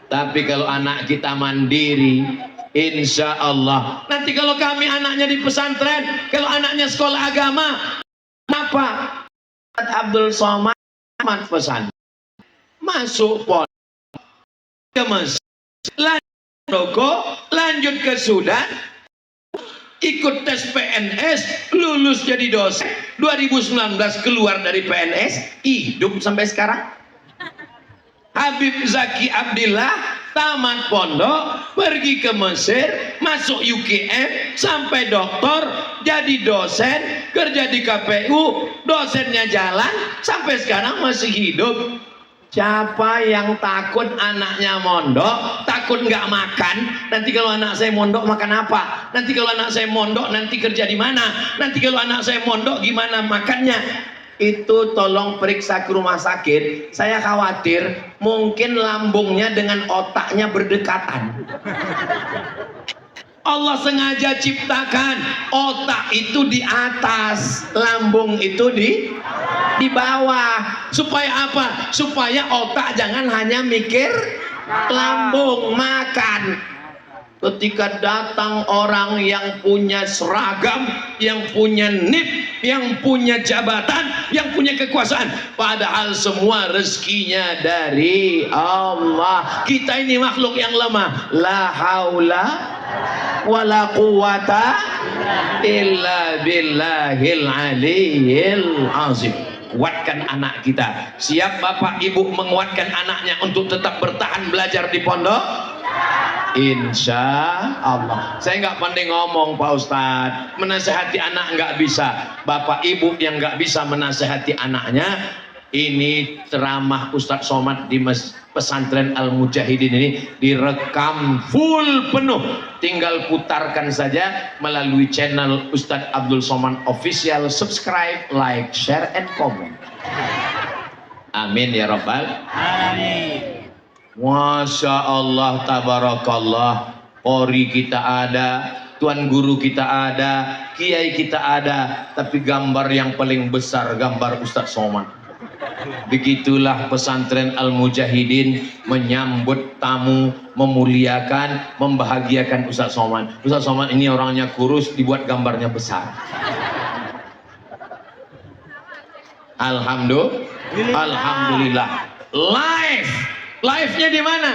Tapi kalau anak kita mandiri, insya Allah. Nanti kalau kami anaknya di pesantren, kalau anaknya sekolah agama, apa? Abdul Somad pesan, masuk pondok ke Mesir, lanjut ke Sudan, ikut tes PNS, lulus jadi dosen. 2019 keluar dari PNS, hidup sampai sekarang. Habib Zaki Abdillah tamat pondok, pergi ke Mesir, masuk UGM, sampai doktor, jadi dosen, kerja di KPU, dosennya jalan, sampai sekarang masih hidup. Siapa yang takut anaknya mondok, takut nggak makan? Nanti kalau anak saya mondok makan apa? Nanti kalau anak saya mondok nanti kerja di mana? Nanti kalau anak saya mondok gimana makannya? Itu tolong periksa ke rumah sakit. Saya khawatir mungkin lambungnya dengan otaknya berdekatan. Allah sengaja ciptakan otak itu di atas, lambung itu di bawah. Supaya apa? Supaya otak jangan hanya mikir lambung, makan. Ketika datang orang yang punya seragam, yang punya NIP, yang punya jabatan, yang punya kekuasaan, padahal semua rezekinya dari Allah. Kita ini makhluk yang lemah. La haula wala quwata illa billahil aliyyil azim. Kuatkan anak kita. Siap bapak ibu menguatkan anaknya untuk tetap bertahan belajar di pondok? Insya Allah. Saya nggak pandai ngomong Pak Ustadz. Menasehati anak nggak bisa. Bapak ibu yang nggak bisa menasehati anaknya, ini ceramah Ustadz Somad di pesantren Al Mujahidin ini direkam full penuh. Tinggal putarkan saja melalui channel Ustadz Abdul Somad Official. Subscribe, like, share, and comment. Amin ya rabbal Alamin. Masya Allah, tabarakallah. Ori kita ada, tuan guru kita ada, kiai kita ada, tapi gambar yang paling besar gambar Ustadz Somad. Begitulah pesantren Al-Mujahidin menyambut tamu, memuliakan, membahagiakan Ustadz Somad. Ustadz Somad ini orangnya kurus, dibuat gambarnya besar. Alhamdulillah. Live-nya di mana?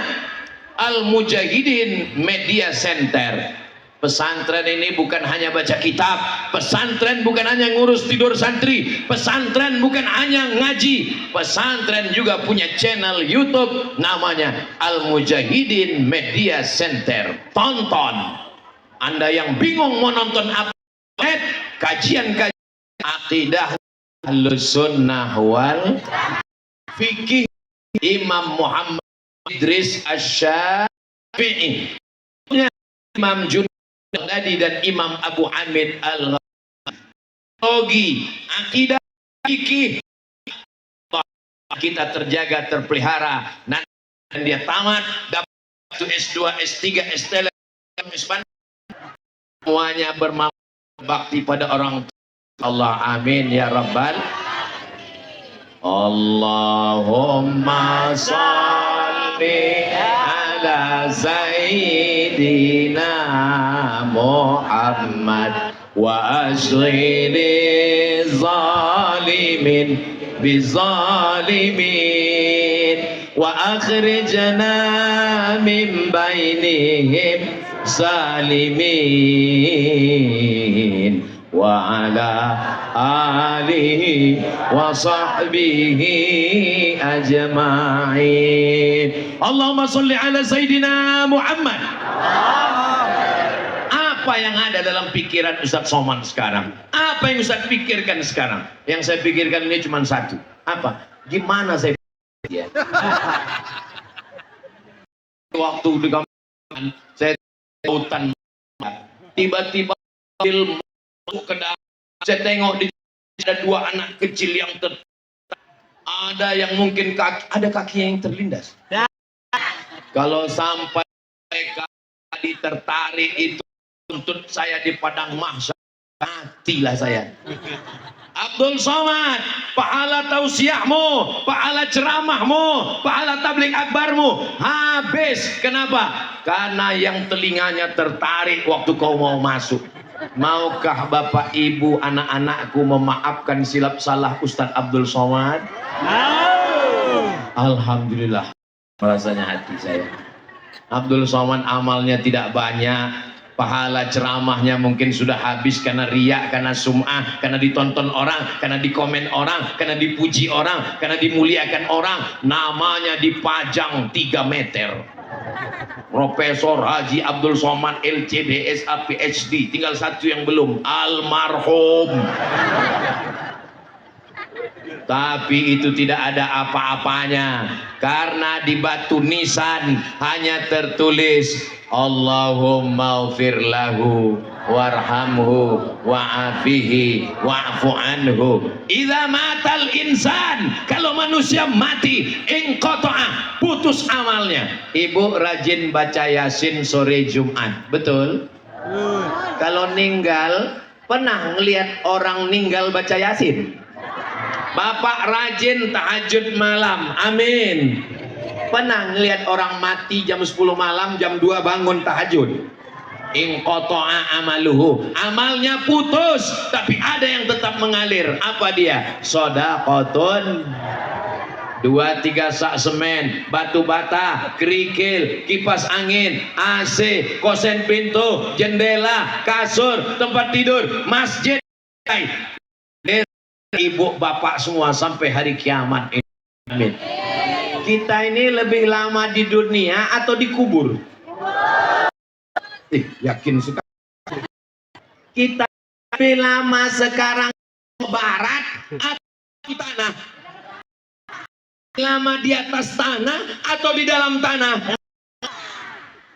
Al-Mujahidin Media Center. Pesantren ini bukan hanya baca kitab, pesantren bukan hanya ngurus tidur santri, pesantren bukan hanya ngaji, pesantren juga punya channel YouTube namanya Al-Mujahidin Media Center. Tonton. Anda yang bingung mau nonton apa? Kajian-kajian akidah Ahlussunnah wal fikih Imam Muhammad Idris Asy-Syafi'i, Imam Junaidi dan Imam Abu Hamid Al-Ghazali. Akidah fikih kita terjaga, terpelihara. Nanti dia tamat dapat S2, S3, S3, semuanya bermanfaat bakti pada orang tua. Allah, amin ya rabbal. Allahumma salli ala sayyidina Muhammad wa ashghili zalimin bizalimin wa akhrijna min bainihim salimin wa ala alihi wa sahbihi ajma'in. Allahumma salli ala Sayyidina Muhammad. Apa yang ada dalam pikiran Ustadz Somad sekarang? Apa yang Ustadz pikirkan sekarang? Yang saya pikirkan ini cuma satu. Apa? Gimana saya ya? Waktu di kampung saya hutan, tiba-tiba ke dalam, saya tengok di ada dua anak kecil yang ada yang mungkin ada kakinya yang terlindas. Kalau sampai mereka tertarik itu tuntut saya di padang mahsyar, matilah saya. Abdul Somad, pahala tausiahmu, pahala ceramahmu, pahala tabligh akbarmu habis. Kenapa? Karena yang telinganya tertarik waktu kau mau masuk. Maukah Bapak Ibu anak-anakku memaafkan silap salah Ustadz Abdul Somad? Alhamdulillah, rasanya hati saya. Abdul Somad amalnya tidak banyak, pahala ceramahnya mungkin sudah habis karena riak, karena sum'ah, karena ditonton orang, karena dikomen orang, karena dipuji orang, karena dimuliakan orang. Namanya dipajang 3 meter. Profesor Haji Abdul Somad LCD SA PhD, tinggal satu yang belum, almarhum. Tapi itu tidak ada apa-apanya, karena di batu nisan hanya tertulis Allahumma ufir lahu warhamhu wa'afihi wa'fu anhu. Idza matal insan, kalau manusia mati, inqata'a, putus amalnya. Ibu rajin baca Yasin sore Jumat, betul? Kalau ninggal, pernah ngelihat orang ninggal baca Yasin? Bapak rajin tahajud malam, amin. Pernah ngelihat orang mati jam 10 malam, jam 2 bangun tahajud? Inqata'a amaluhu, amalnya putus, tapi ada yang tetap mengalir. Apa dia? Shadaqatun, 2-3 sak semen, batu bata, kerikil, kipas angin, AC, kosen pintu, jendela, kasur, tempat tidur, masjid, ibu bapak semua sampai hari kiamat. Amin. Kita ini lebih lama di dunia atau dikubur? Yakin sekali. Kita lebih lama sekarang ke barat atau di tanah? Lama di atas tanah atau di dalam tanah?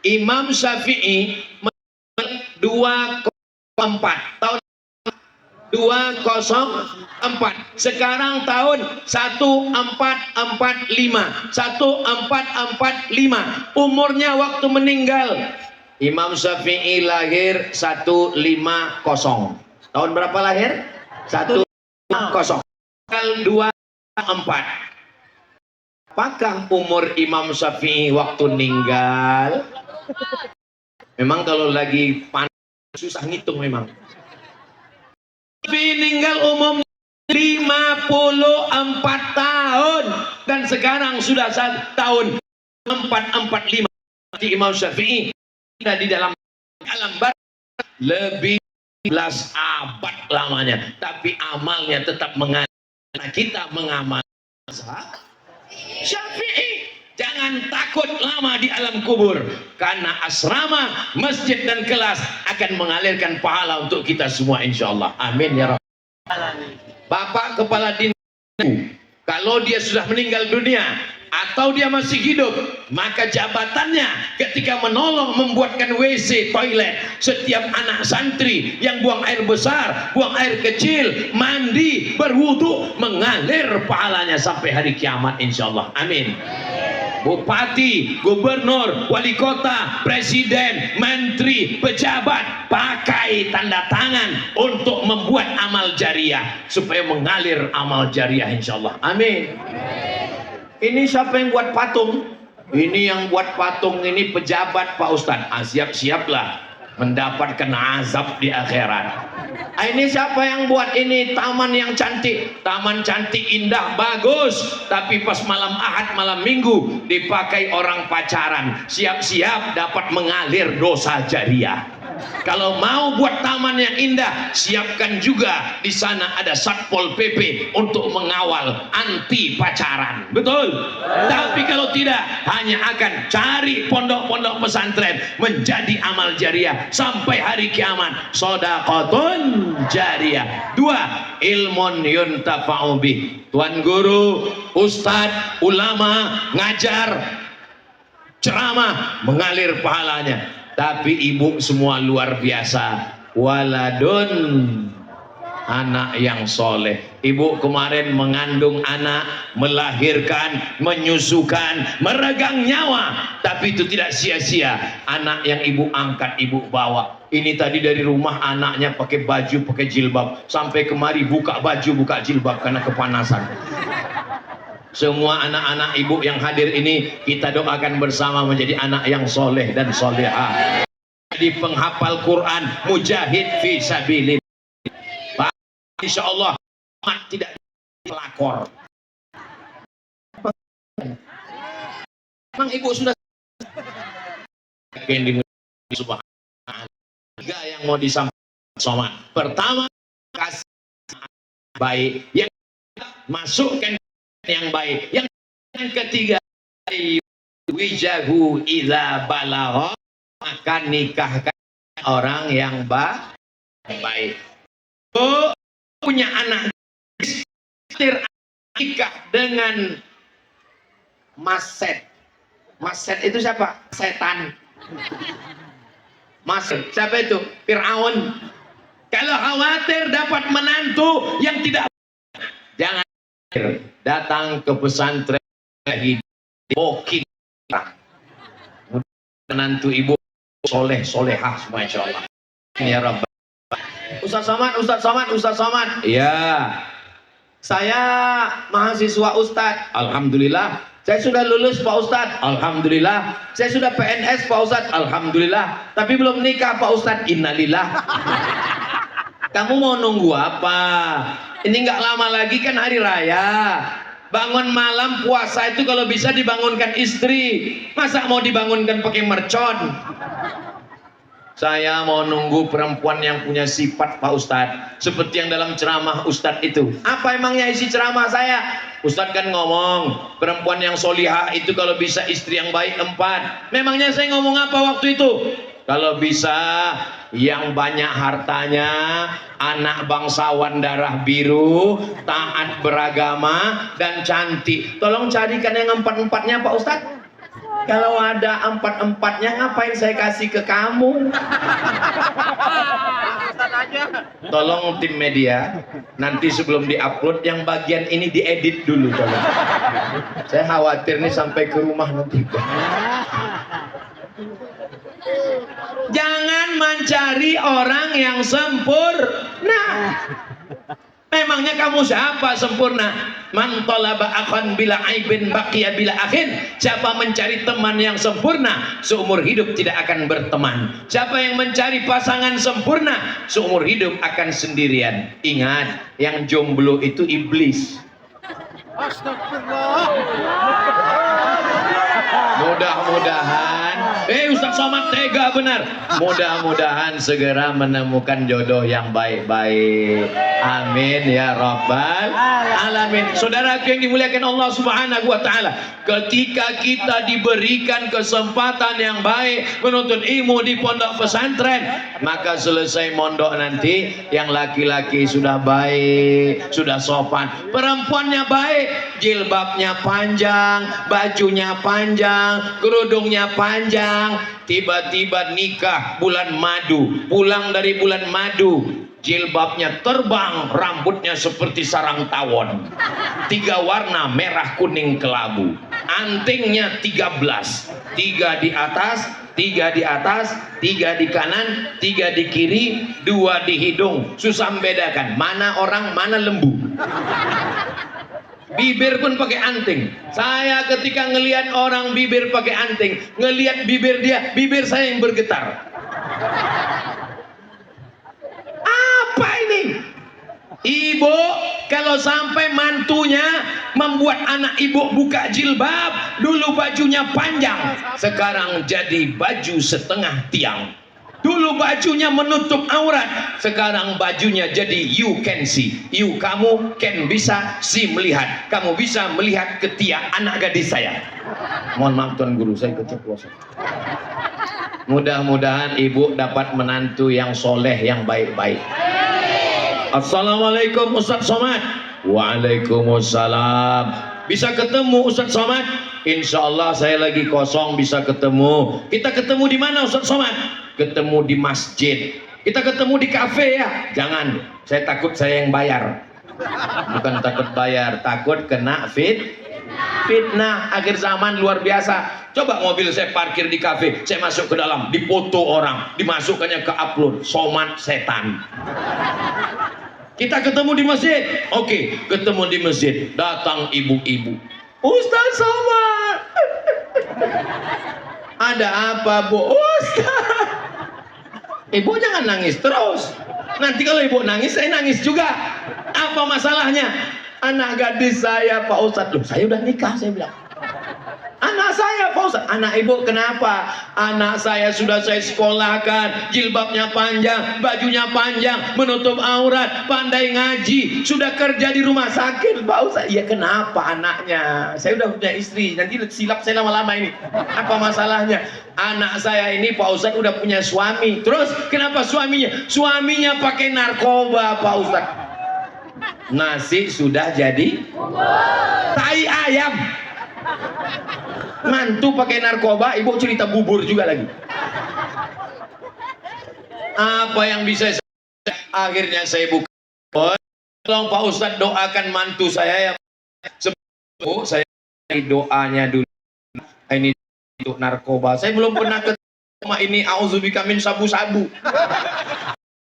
Imam Syafi'i 2,4 tahun 204. Sekarang tahun 1445. 1445. Umurnya waktu meninggal Imam Syafi'i lahir 150. Tahun berapa lahir? 150. Tanggal 24. Apakah umur Imam Syafi'i waktu meninggal? Memang kalau lagi panas susah ngitung memang. Meninggal umum 54 tahun dan sekarang sudah tahun 445. Imam Syafi'i ada di dalam alam barzakh lebih 11 abad lamanya, tapi amalnya tetap mengalir. Kita mengamal Syafi'i. Jangan takut lama di alam kubur, karena asrama, masjid dan kelas akan mengalirkan pahala untuk kita semua insyaallah. Amin ya rabbal alamin. Bapak kepala dinas, kalau dia sudah meninggal dunia atau dia masih hidup, maka jabatannya ketika menolong membuatkan WC toilet setiap anak santri yang buang air besar, buang air kecil, mandi, berwudu, mengalir pahalanya sampai hari kiamat insyaallah. Amin. Bupati, gubernur, wali kota, presiden, menteri, pejabat pakai tanda tangan untuk membuat amal jariah supaya mengalir amal jariah insyaallah. Amin. Ini siapa yang buat patung? Ini yang buat patung ini pejabat Pak Ustadz. Siap-siaplah mendapatkan azab di akhirat. Ini siapa yang buat ini? Taman yang cantik. Taman cantik, indah, bagus. Tapi pas malam Ahad, malam Minggu dipakai orang pacaran. Siap-siap dapat mengalir dosa jariah. Kalau mau buat taman yang indah, siapkan juga di sana ada Satpol PP untuk mengawal anti pacaran. Betul? Tapi kalau tidak, hanya akan cari pondok-pondok pesantren menjadi amal jariah sampai hari kiamat. Shadaqatun jariyah. 2. Ilmun yuntafa'u bih. Tuan guru, ustadz, ulama, ngajar, ceramah, mengalir pahalanya. Tapi ibu semua luar biasa. Waladun, anak yang soleh. Ibu kemarin mengandung anak, melahirkan, menyusukan, meregang nyawa, tapi itu tidak sia-sia. Anak yang ibu angkat, ibu bawa. Ini tadi dari rumah anaknya pakai baju, pakai jilbab, sampai kemari buka baju, buka jilbab karena kepanasan. Semua anak-anak ibu yang hadir ini kita doakan bersama menjadi anak yang soleh dan solehah, jadi penghafal Quran, mujahid fi sabilillah. Insyaallah tidak pelakor. Memang ibu sudah subhanallah. Tiga yang mau disampaikan sama. Pertama, kasih baik, yang masukkan yang baik, yang ketiga wijahu idza balagha, maka nikahkan orang yang baik. Oh, punya anak nikah dengan maset. Maset itu siapa? Setan. Maset siapa itu? Fir'aun. Kalau khawatir dapat menantu yang tidak, jangan datang ke pesantren hidup menantu ibu soleh solehah semua insyaallah ya Rabb. Ustaz Somad. Ya, saya mahasiswa Ustadz. Alhamdulillah. Saya sudah lulus Pak Ustadz. Alhamdulillah. Saya sudah PNS Pak Ustadz. Alhamdulillah. Tapi belum nikah Pak Ustadz. Innalillah. Kamu mau nunggu apa? Ini nggak lama lagi kan hari raya. Bangun malam puasa itu kalau bisa dibangunkan istri. Masa mau dibangunkan pakai mercon? Saya mau nunggu perempuan yang punya sifat Pak Ustadz, seperti yang dalam ceramah Ustadz itu. Apa emangnya isi ceramah saya? Ustadz kan ngomong perempuan yang solihah itu kalau bisa istri yang baik 4. Memangnya saya ngomong apa waktu itu? Kalau bisa yang banyak hartanya, anak bangsawan darah biru, taat beragama dan cantik. Tolong carikan yang 4-4-nya Pak Ustadz. Kalau ada empat-empatnya ngapain saya kasih ke kamu? Tolong tim media, nanti sebelum diupload yang bagian ini diedit dulu tolong. Saya khawatir nih sampai ke rumah nanti. Jangan mencari orang yang sempurna. Memangnya kamu siapa sempurna? Man talaba akhan bila aibin baqiya bila akhin. Siapa mencari teman yang sempurna, seumur hidup tidak akan berteman. Siapa yang mencari pasangan sempurna, seumur hidup akan sendirian. Ingat, yang jomblo itu iblis. Astagfirullah. Mudah-mudahan Ustaz Somad tega benar. Mudah-mudahan segera menemukan jodoh yang baik-baik. Amin ya rabbal alamin. Saudaraku yang dimuliakan Allah Subhanahu wa taala, ketika kita diberikan kesempatan yang baik menuntut ilmu di pondok pesantren, maka selesai mondok nanti yang laki-laki sudah baik, sudah sopan, perempuannya baik, jilbabnya panjang, bajunya panjang, kerudungnya panjang, tiba-tiba nikah bulan madu, pulang dari bulan madu, jilbabnya terbang, rambutnya seperti sarang tawon, 3 warna merah kuning kelabu, antingnya 13, 3 di atas, 3 di atas, 3 di kanan, 3 di kiri, 2 di hidung, susah membedakan mana orang mana lembu. Bibir pun pakai anting. Saya ketika ngelihat orang bibir pakai anting, ngelihat bibir dia, bibir saya yang bergetar. Apa ini? Ibu, kalau sampai mantunya membuat anak ibu buka jilbab, dulu bajunya panjang, sekarang jadi baju setengah tiang. Dulu bajunya menutup aurat, sekarang bajunya jadi you can see. You kamu can bisa see melihat. Kamu bisa melihat ketiak anak gadis saya. Mohon maaf Tuan Guru, saya keceplosan. Mudah-mudahan ibu dapat menantu yang soleh, yang baik-baik. Assalamualaikum Ustaz Somad. Waalaikumsalam. Bisa ketemu Ustaz Somad? Insya Allah saya lagi kosong, bisa ketemu. Kita ketemu di mana Ustaz Somad? Ketemu di masjid. Kita ketemu di kafe ya? Jangan, saya takut saya yang bayar. Bukan takut bayar, takut kena fitnah akhir zaman luar biasa. Coba mobil saya parkir di kafe, saya masuk ke dalam, dipoto orang, dimasukkannya ke upload, Somad setan. Kita ketemu di masjid. Oke, ketemu di masjid. Datang ibu-ibu. Ustaz Somad. Ada apa Bu? Ustaz. Ibu jangan nangis terus. Nanti kalau ibu nangis, saya nangis juga. Apa masalahnya? Anak gadis saya Pak Ustadz. Loh, saya udah nikah, saya bilang. Anak saya Pak Ustadz. Anak ibu kenapa? Anak saya sudah saya sekolahkan, jilbabnya panjang, bajunya panjang, menutup aurat, pandai ngaji, sudah kerja di rumah sakit Pak Ustadz. Iya kenapa anaknya? Saya udah punya istri, nanti silap saya lama-lama ini. Apa masalahnya? Anak saya ini Pak Ustadz udah punya suami. Terus kenapa suaminya? Suaminya pakai narkoba Pak Ustadz. Nasi sudah jadi tai ayam. Mantu pakai narkoba, ibu cerita bubur juga lagi. Apa yang bisa saya... Akhirnya saya buka. Tolong Pak Ustadz doakan mantu saya ya. Sebelum saya doanya dulu. Ini untuk narkoba. Saya belum pernah ke rumah ini. Auzubika min sabu-sabu.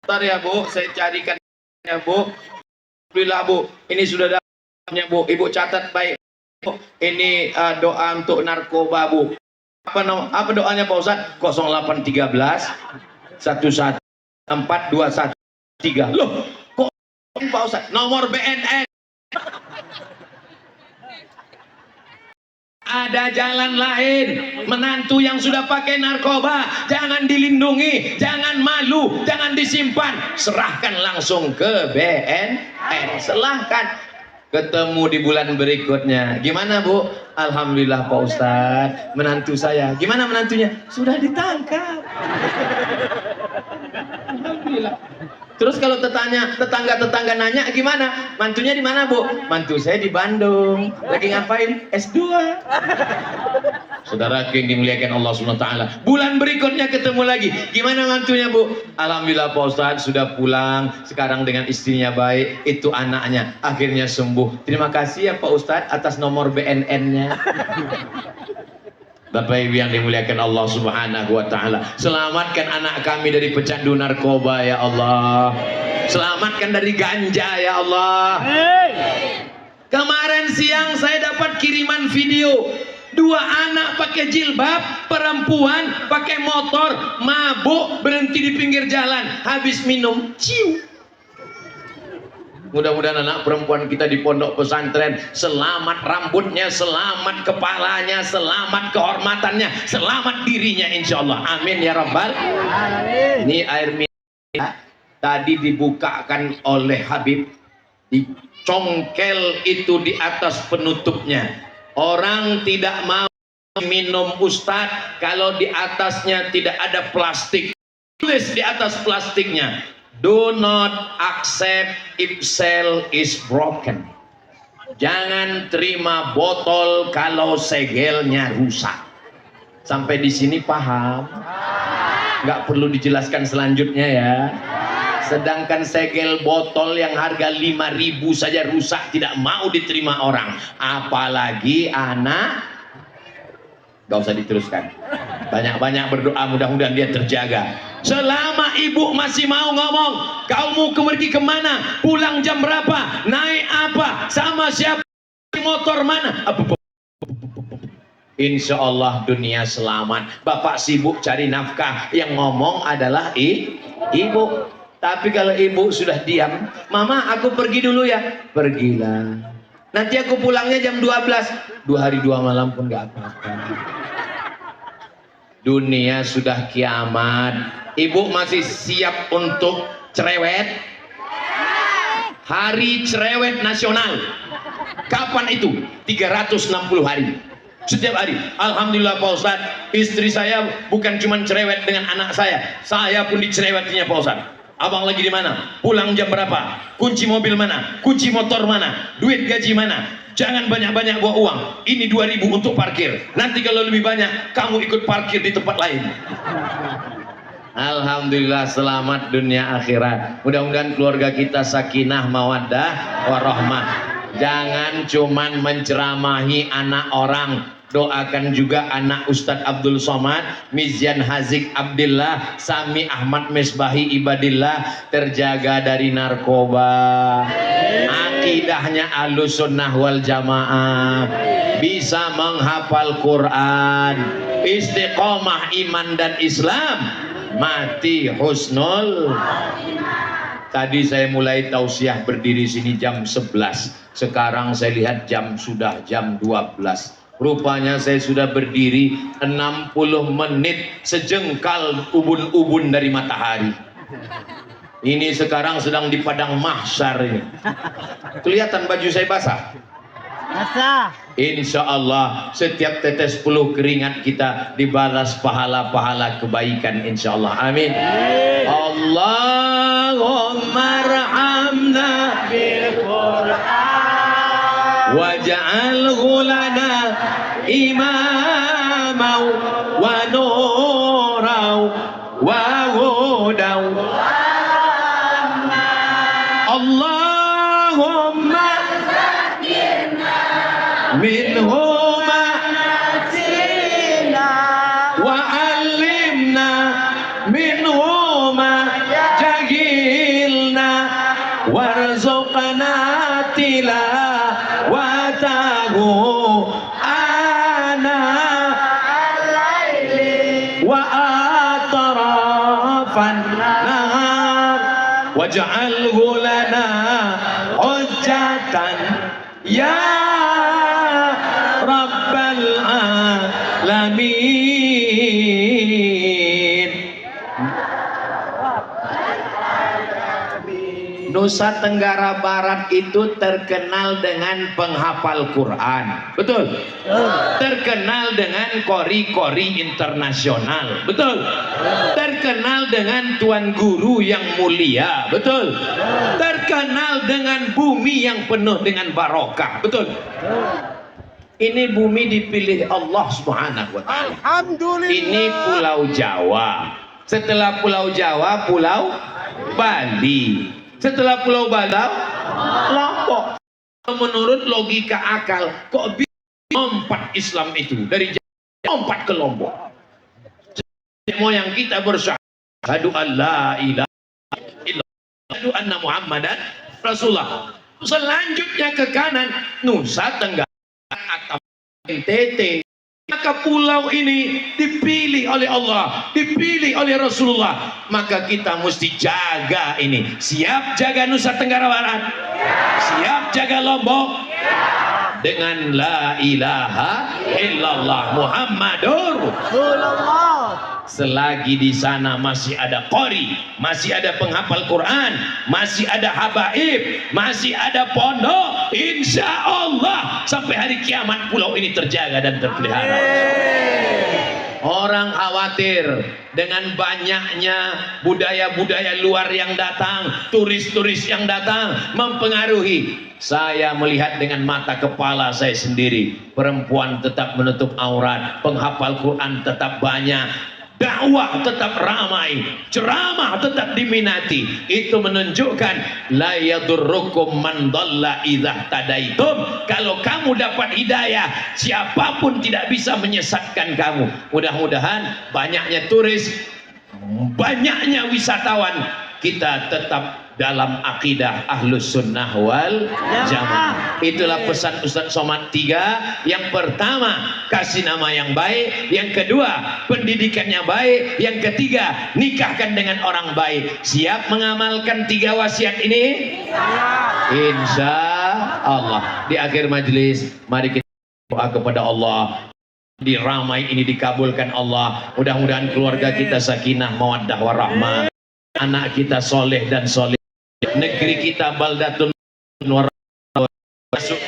Bentar ya Bu, saya carikan ya Bu. Alhamdulillah Bu, ini sudah dapatnya Bu. Ibu catat baik. Ini doa untuk narkoba Bu. Apa doanya Pak Ustadz? 0813 11 421 3. Loh, kok Pak Ustadz? Nomor BNN. Ada jalan lain. Menantu yang sudah pakai narkoba jangan dilindungi, jangan malu, jangan disimpan, serahkan langsung ke BNN. Serahkan. Ketemu di bulan berikutnya. Gimana Bu? Alhamdulillah Pak Ustadz, menantu saya. Gimana menantunya? Sudah ditangkap. Alhamdulillah. Terus kalau tetangga nanya gimana? Mantunya di mana, Bu? Mantu saya di Bandung. Lagi ngapain? S2. Saudara yang dimuliakan Allah Subhanahu wa taala. Bulan berikutnya ketemu lagi. Gimana mantunya, Bu? Alhamdulillah Pak Ustadz sudah pulang. Sekarang dengan istrinya baik. Itu anaknya akhirnya sembuh. Terima kasih ya Pak Ustadz atas nomor BNN-nya. Bapak Ibu yang dimuliakan Allah Subhanahu wa taala, selamatkan anak kami dari pecandu narkoba ya Allah. Selamatkan dari ganja ya Allah. Kemarin siang saya dapat kiriman video. 2 anak pakai jilbab, perempuan pakai motor, mabuk, berhenti di pinggir jalan, habis minum, ciu. Mudah-mudahan anak perempuan kita di pondok pesantren selamat rambutnya, selamat kepalanya, selamat kehormatannya, selamat dirinya insya Allah. Amin ya rabbal alamin. Ini air minum tadi dibukakan oleh Habib, dicongkel itu di atas penutupnya. Orang tidak mau minum Ustadz kalau di atasnya tidak ada plastik. Tulis di atas plastiknya, do not accept if cell is broken. Jangan terima botol kalau segelnya rusak. Sampai di sini paham? Nggak perlu dijelaskan selanjutnya ya. Sedangkan segel botol yang harga 5.000 saja rusak, tidak mau diterima orang. Apalagi anak. Gak usah diteruskan. Banyak-banyak berdoa, mudah-mudahan dia terjaga. Selama ibu masih mau ngomong, kau mau pergi kemana, pulang jam berapa, naik apa, sama siapa, motor mana, insya Allah dunia selamat. Bapak sibuk cari nafkah, yang ngomong adalah ibu. Tapi kalau ibu sudah diam, mama aku pergi dulu ya, pergilah. Nanti aku pulangnya jam 12. 2 hari 2 malam pun gak apa-apa. Dunia sudah kiamat. Ibu masih siap untuk cerewet? Hari cerewet nasional. Kapan itu? 360 hari. Setiap hari. Alhamdulillah Pak Ustadz, istri saya bukan cuma cerewet dengan anak saya pun dicerewetinya Pak Ustadz. Abang lagi di mana? Pulang jam berapa? Kunci mobil mana? Kunci motor mana? Duit gaji mana? Jangan banyak-banyak bawa uang. Ini 2.000 untuk parkir. Nanti kalau lebih banyak, kamu ikut parkir di tempat lain. Alhamdulillah selamat dunia akhirat. Mudah-mudahan keluarga kita sakinah, mawaddah, warahmah. Jangan cuman menceramahi anak orang. Doakan juga anak Ustadz Abdul Somad, Mizyan Hazik Abdillah, Sami Ahmad Misbahi Ibadillah terjaga dari narkoba. Akidahnya Ahlus Sunnah wal Jamaah, bisa menghafal Quran, istiqomah iman dan Islam, mati husnul. Tadi saya mulai tausiah berdiri sini jam 11. Sekarang saya lihat sudah jam 12. Rupanya saya sudah berdiri 60 menit sejengkal ubun-ubun dari matahari. Ini sekarang sedang di padang mahsyar ini. Kelihatan baju saya basah? Basah. Insya Allah setiap tetes peluh keringat kita dibalas pahala-pahala kebaikan insya Allah. Amin. Allahumma arhamna bil Qur'an waj'alhu lana imaman wa nuran wa hudan. Allahumma minhuma nasina wa alimna minhuma jahilna warzuqna tilawatahu ana al-laili wa atrafan nahar waj'alhu lana hujjatan ya Rabbal Alamin. Nusa Tenggara Barat itu terkenal dengan penghafal Quran, betul? Terkenal dengan kori-kori internasional, betul? Terkenal dengan tuan guru yang mulia, betul? Terkenal dengan bumi yang penuh dengan barokah, betul? Ini bumi dipilih Allah Subhanahu wa Ta'ala. Alhamdulillah. Ini Pulau Jawa. Setelah Pulau Jawa, Pulau Bali. Setelah Pulau Bali, Lombok. Menurut logika akal, kok bisa lompat Islam itu dari Jawa lompat ke Lombok? Moyang kita bersyahadu alla ilaha illallah, asyhadu anna Muhammadan Rasulullah. Selanjutnya ke kanan, Nusa Tenggara atau NTT. Maka pulau ini dipilih oleh Allah, dipilih oleh Rasulullah. Maka kita mesti jaga ini. Siap jaga Nusa Tenggara Barat? Siap jaga Lombok? Dengan la ilaha illallah Muhammadur Rasulullah. Selagi di sana masih ada qori, masih ada penghafal Quran, masih ada habaib, masih ada pondok, insya Allah sampai hari kiamat pulau ini terjaga dan terpelihara. Orang khawatir dengan banyaknya budaya-budaya luar yang datang, turis-turis yang datang mempengaruhi. Saya melihat dengan mata kepala saya sendiri, perempuan tetap menutup aurat, penghafal Quran tetap banyak, dakwah tetap ramai, ceramah tetap diminati. Itu menunjukkan la yadurrukum man dhalla idza tadaitum. Kalau kamu dapat hidayah, siapapun tidak bisa menyesatkan kamu. Mudah-mudahan banyaknya turis, banyaknya wisatawan, kita tetap dalam akidah ahlus sunnah wal jamaah. Itulah pesan Ustaz Somad 3. Yang pertama, kasih nama yang baik. Yang kedua, pendidikannya baik. Yang ketiga, nikahkan dengan orang baik. Siap mengamalkan 3 wasiat ini? Insya Allah. Di akhir majelis, mari kita doa kepada Allah. Di ramai ini dikabulkan Allah. Mudah-mudahan keluarga kita sakinah, mawaddah, warahmah. Anak kita soleh dan soleh. Negeri kita baldatun masuk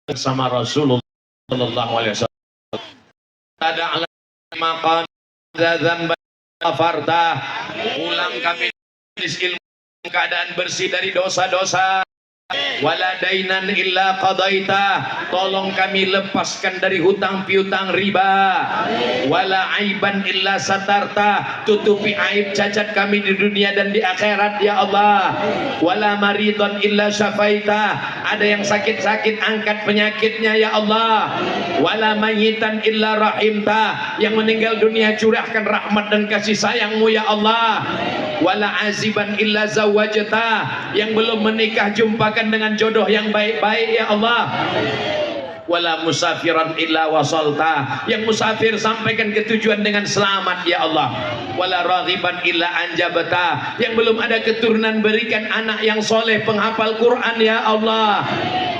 bersama Rasulullah sallallahu alaihi wasallam. Ada maqam dzan farta, ulang kami ilmu keadaan bersih dari dosa-dosa. Wala dainan illa qadaita, tolong kami lepaskan dari hutang piutang riba. Wala aiban illa satarta, tutupi aib cacat kami di dunia dan di akhirat ya Allah. Wala maridon illa syafaita, ada yang sakit-sakit angkat penyakitnya ya Allah. Wala mayitan illa rahimta, yang meninggal dunia curahkan rahmat dan kasih sayangmu ya Allah. Wala aziban illa zawajata, yang belum menikah jumpakan dengan jodoh yang baik-baik ya Allah. Wala musafiran illa wasalta, yang musafir sampaikan ke tujuan dengan selamat ya Allah. Wala raghiban illa anjabata, yang belum ada keturunan berikan anak yang soleh penghafal Quran ya Allah.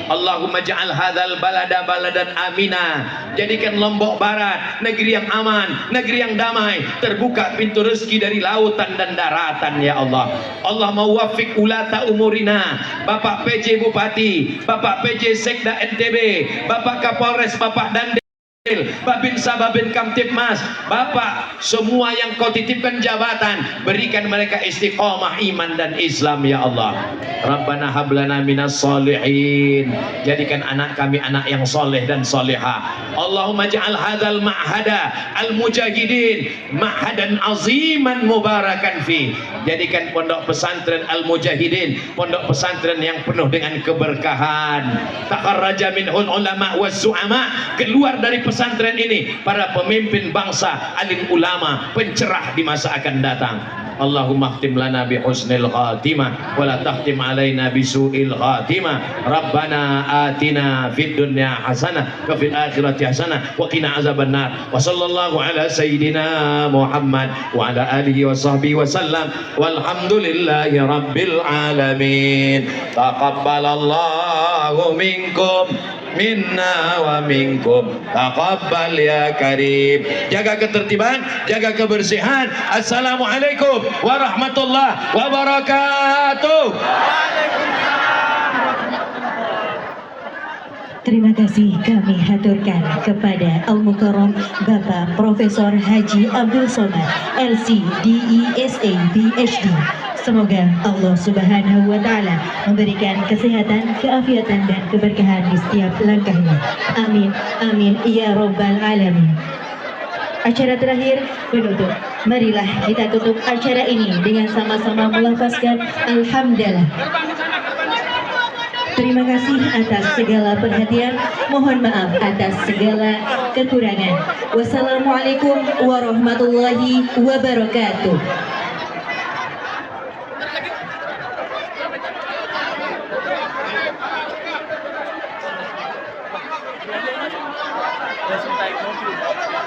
Allahumma ja'al hadzal balada baladan amina, jadikan Lombok Barat negeri yang aman, negeri yang damai, terbuka pintu rezeki dari lautan dan daratan ya Allah. Allah mawaffiq ulata umurina, Bapak PJ Bupati, Bapak PJ Sekda NTB, Bapak Kapolres, Bapak Dandim, Babinsa, Babin Kamtibmas, Bapak semua yang kau titipkan jabatan, berikan mereka istiqomah iman dan Islam ya Allah. Rabbana hablana minas solihin, jadikan anak kami anak yang soleh dan solehah. Allahumma ja'al hadzal ma'hada al-mujahidin ma'hadan aziman mubarakan fi, jadikan pondok pesantren al-mujahidin pondok pesantren yang penuh dengan keberkahan. Takharraja minhul ulama was su'ama, keluar dari pesantren ini para pemimpin bangsa, alim ulama, pencerah di masa akan datang. Allahumma khtim lana bi husnil khatimah wa la takhtim alaina bi su'il khatimah. Rabbana atina fid dunya hasanah wa fil akhirati hasanah wa qina azabannar. Wa sallallahu ala sayyidina Muhammad wa ala alihi wa sahbihi wa sallam. Walhamdulillahi rabbil alamin. Taqabbalallahu minkum minna wa minkum taqabbal ya karim. Jaga ketertiban, jaga kebersihan. Assalamualaikum warahmatullahi wabarakatuh. Terima kasih kami haturkan kepada Al-Mukarram Bapak Profesor Haji Abdul Somad LC DESA PhD. Semoga Allah Subhanahu wa Ta'ala memberikan kesehatan, keafiatan dan keberkahan di setiap langkahnya. Amin, amin, ya Rabbal Alamin. Acara terakhir penutup. Marilah kita tutup acara ini dengan sama-sama melafazkan Alhamdulillah. Terima kasih atas segala perhatian. Mohon maaf atas segala kekurangan. Wassalamualaikum warahmatullahi wabarakatuh. Terus kita ikut.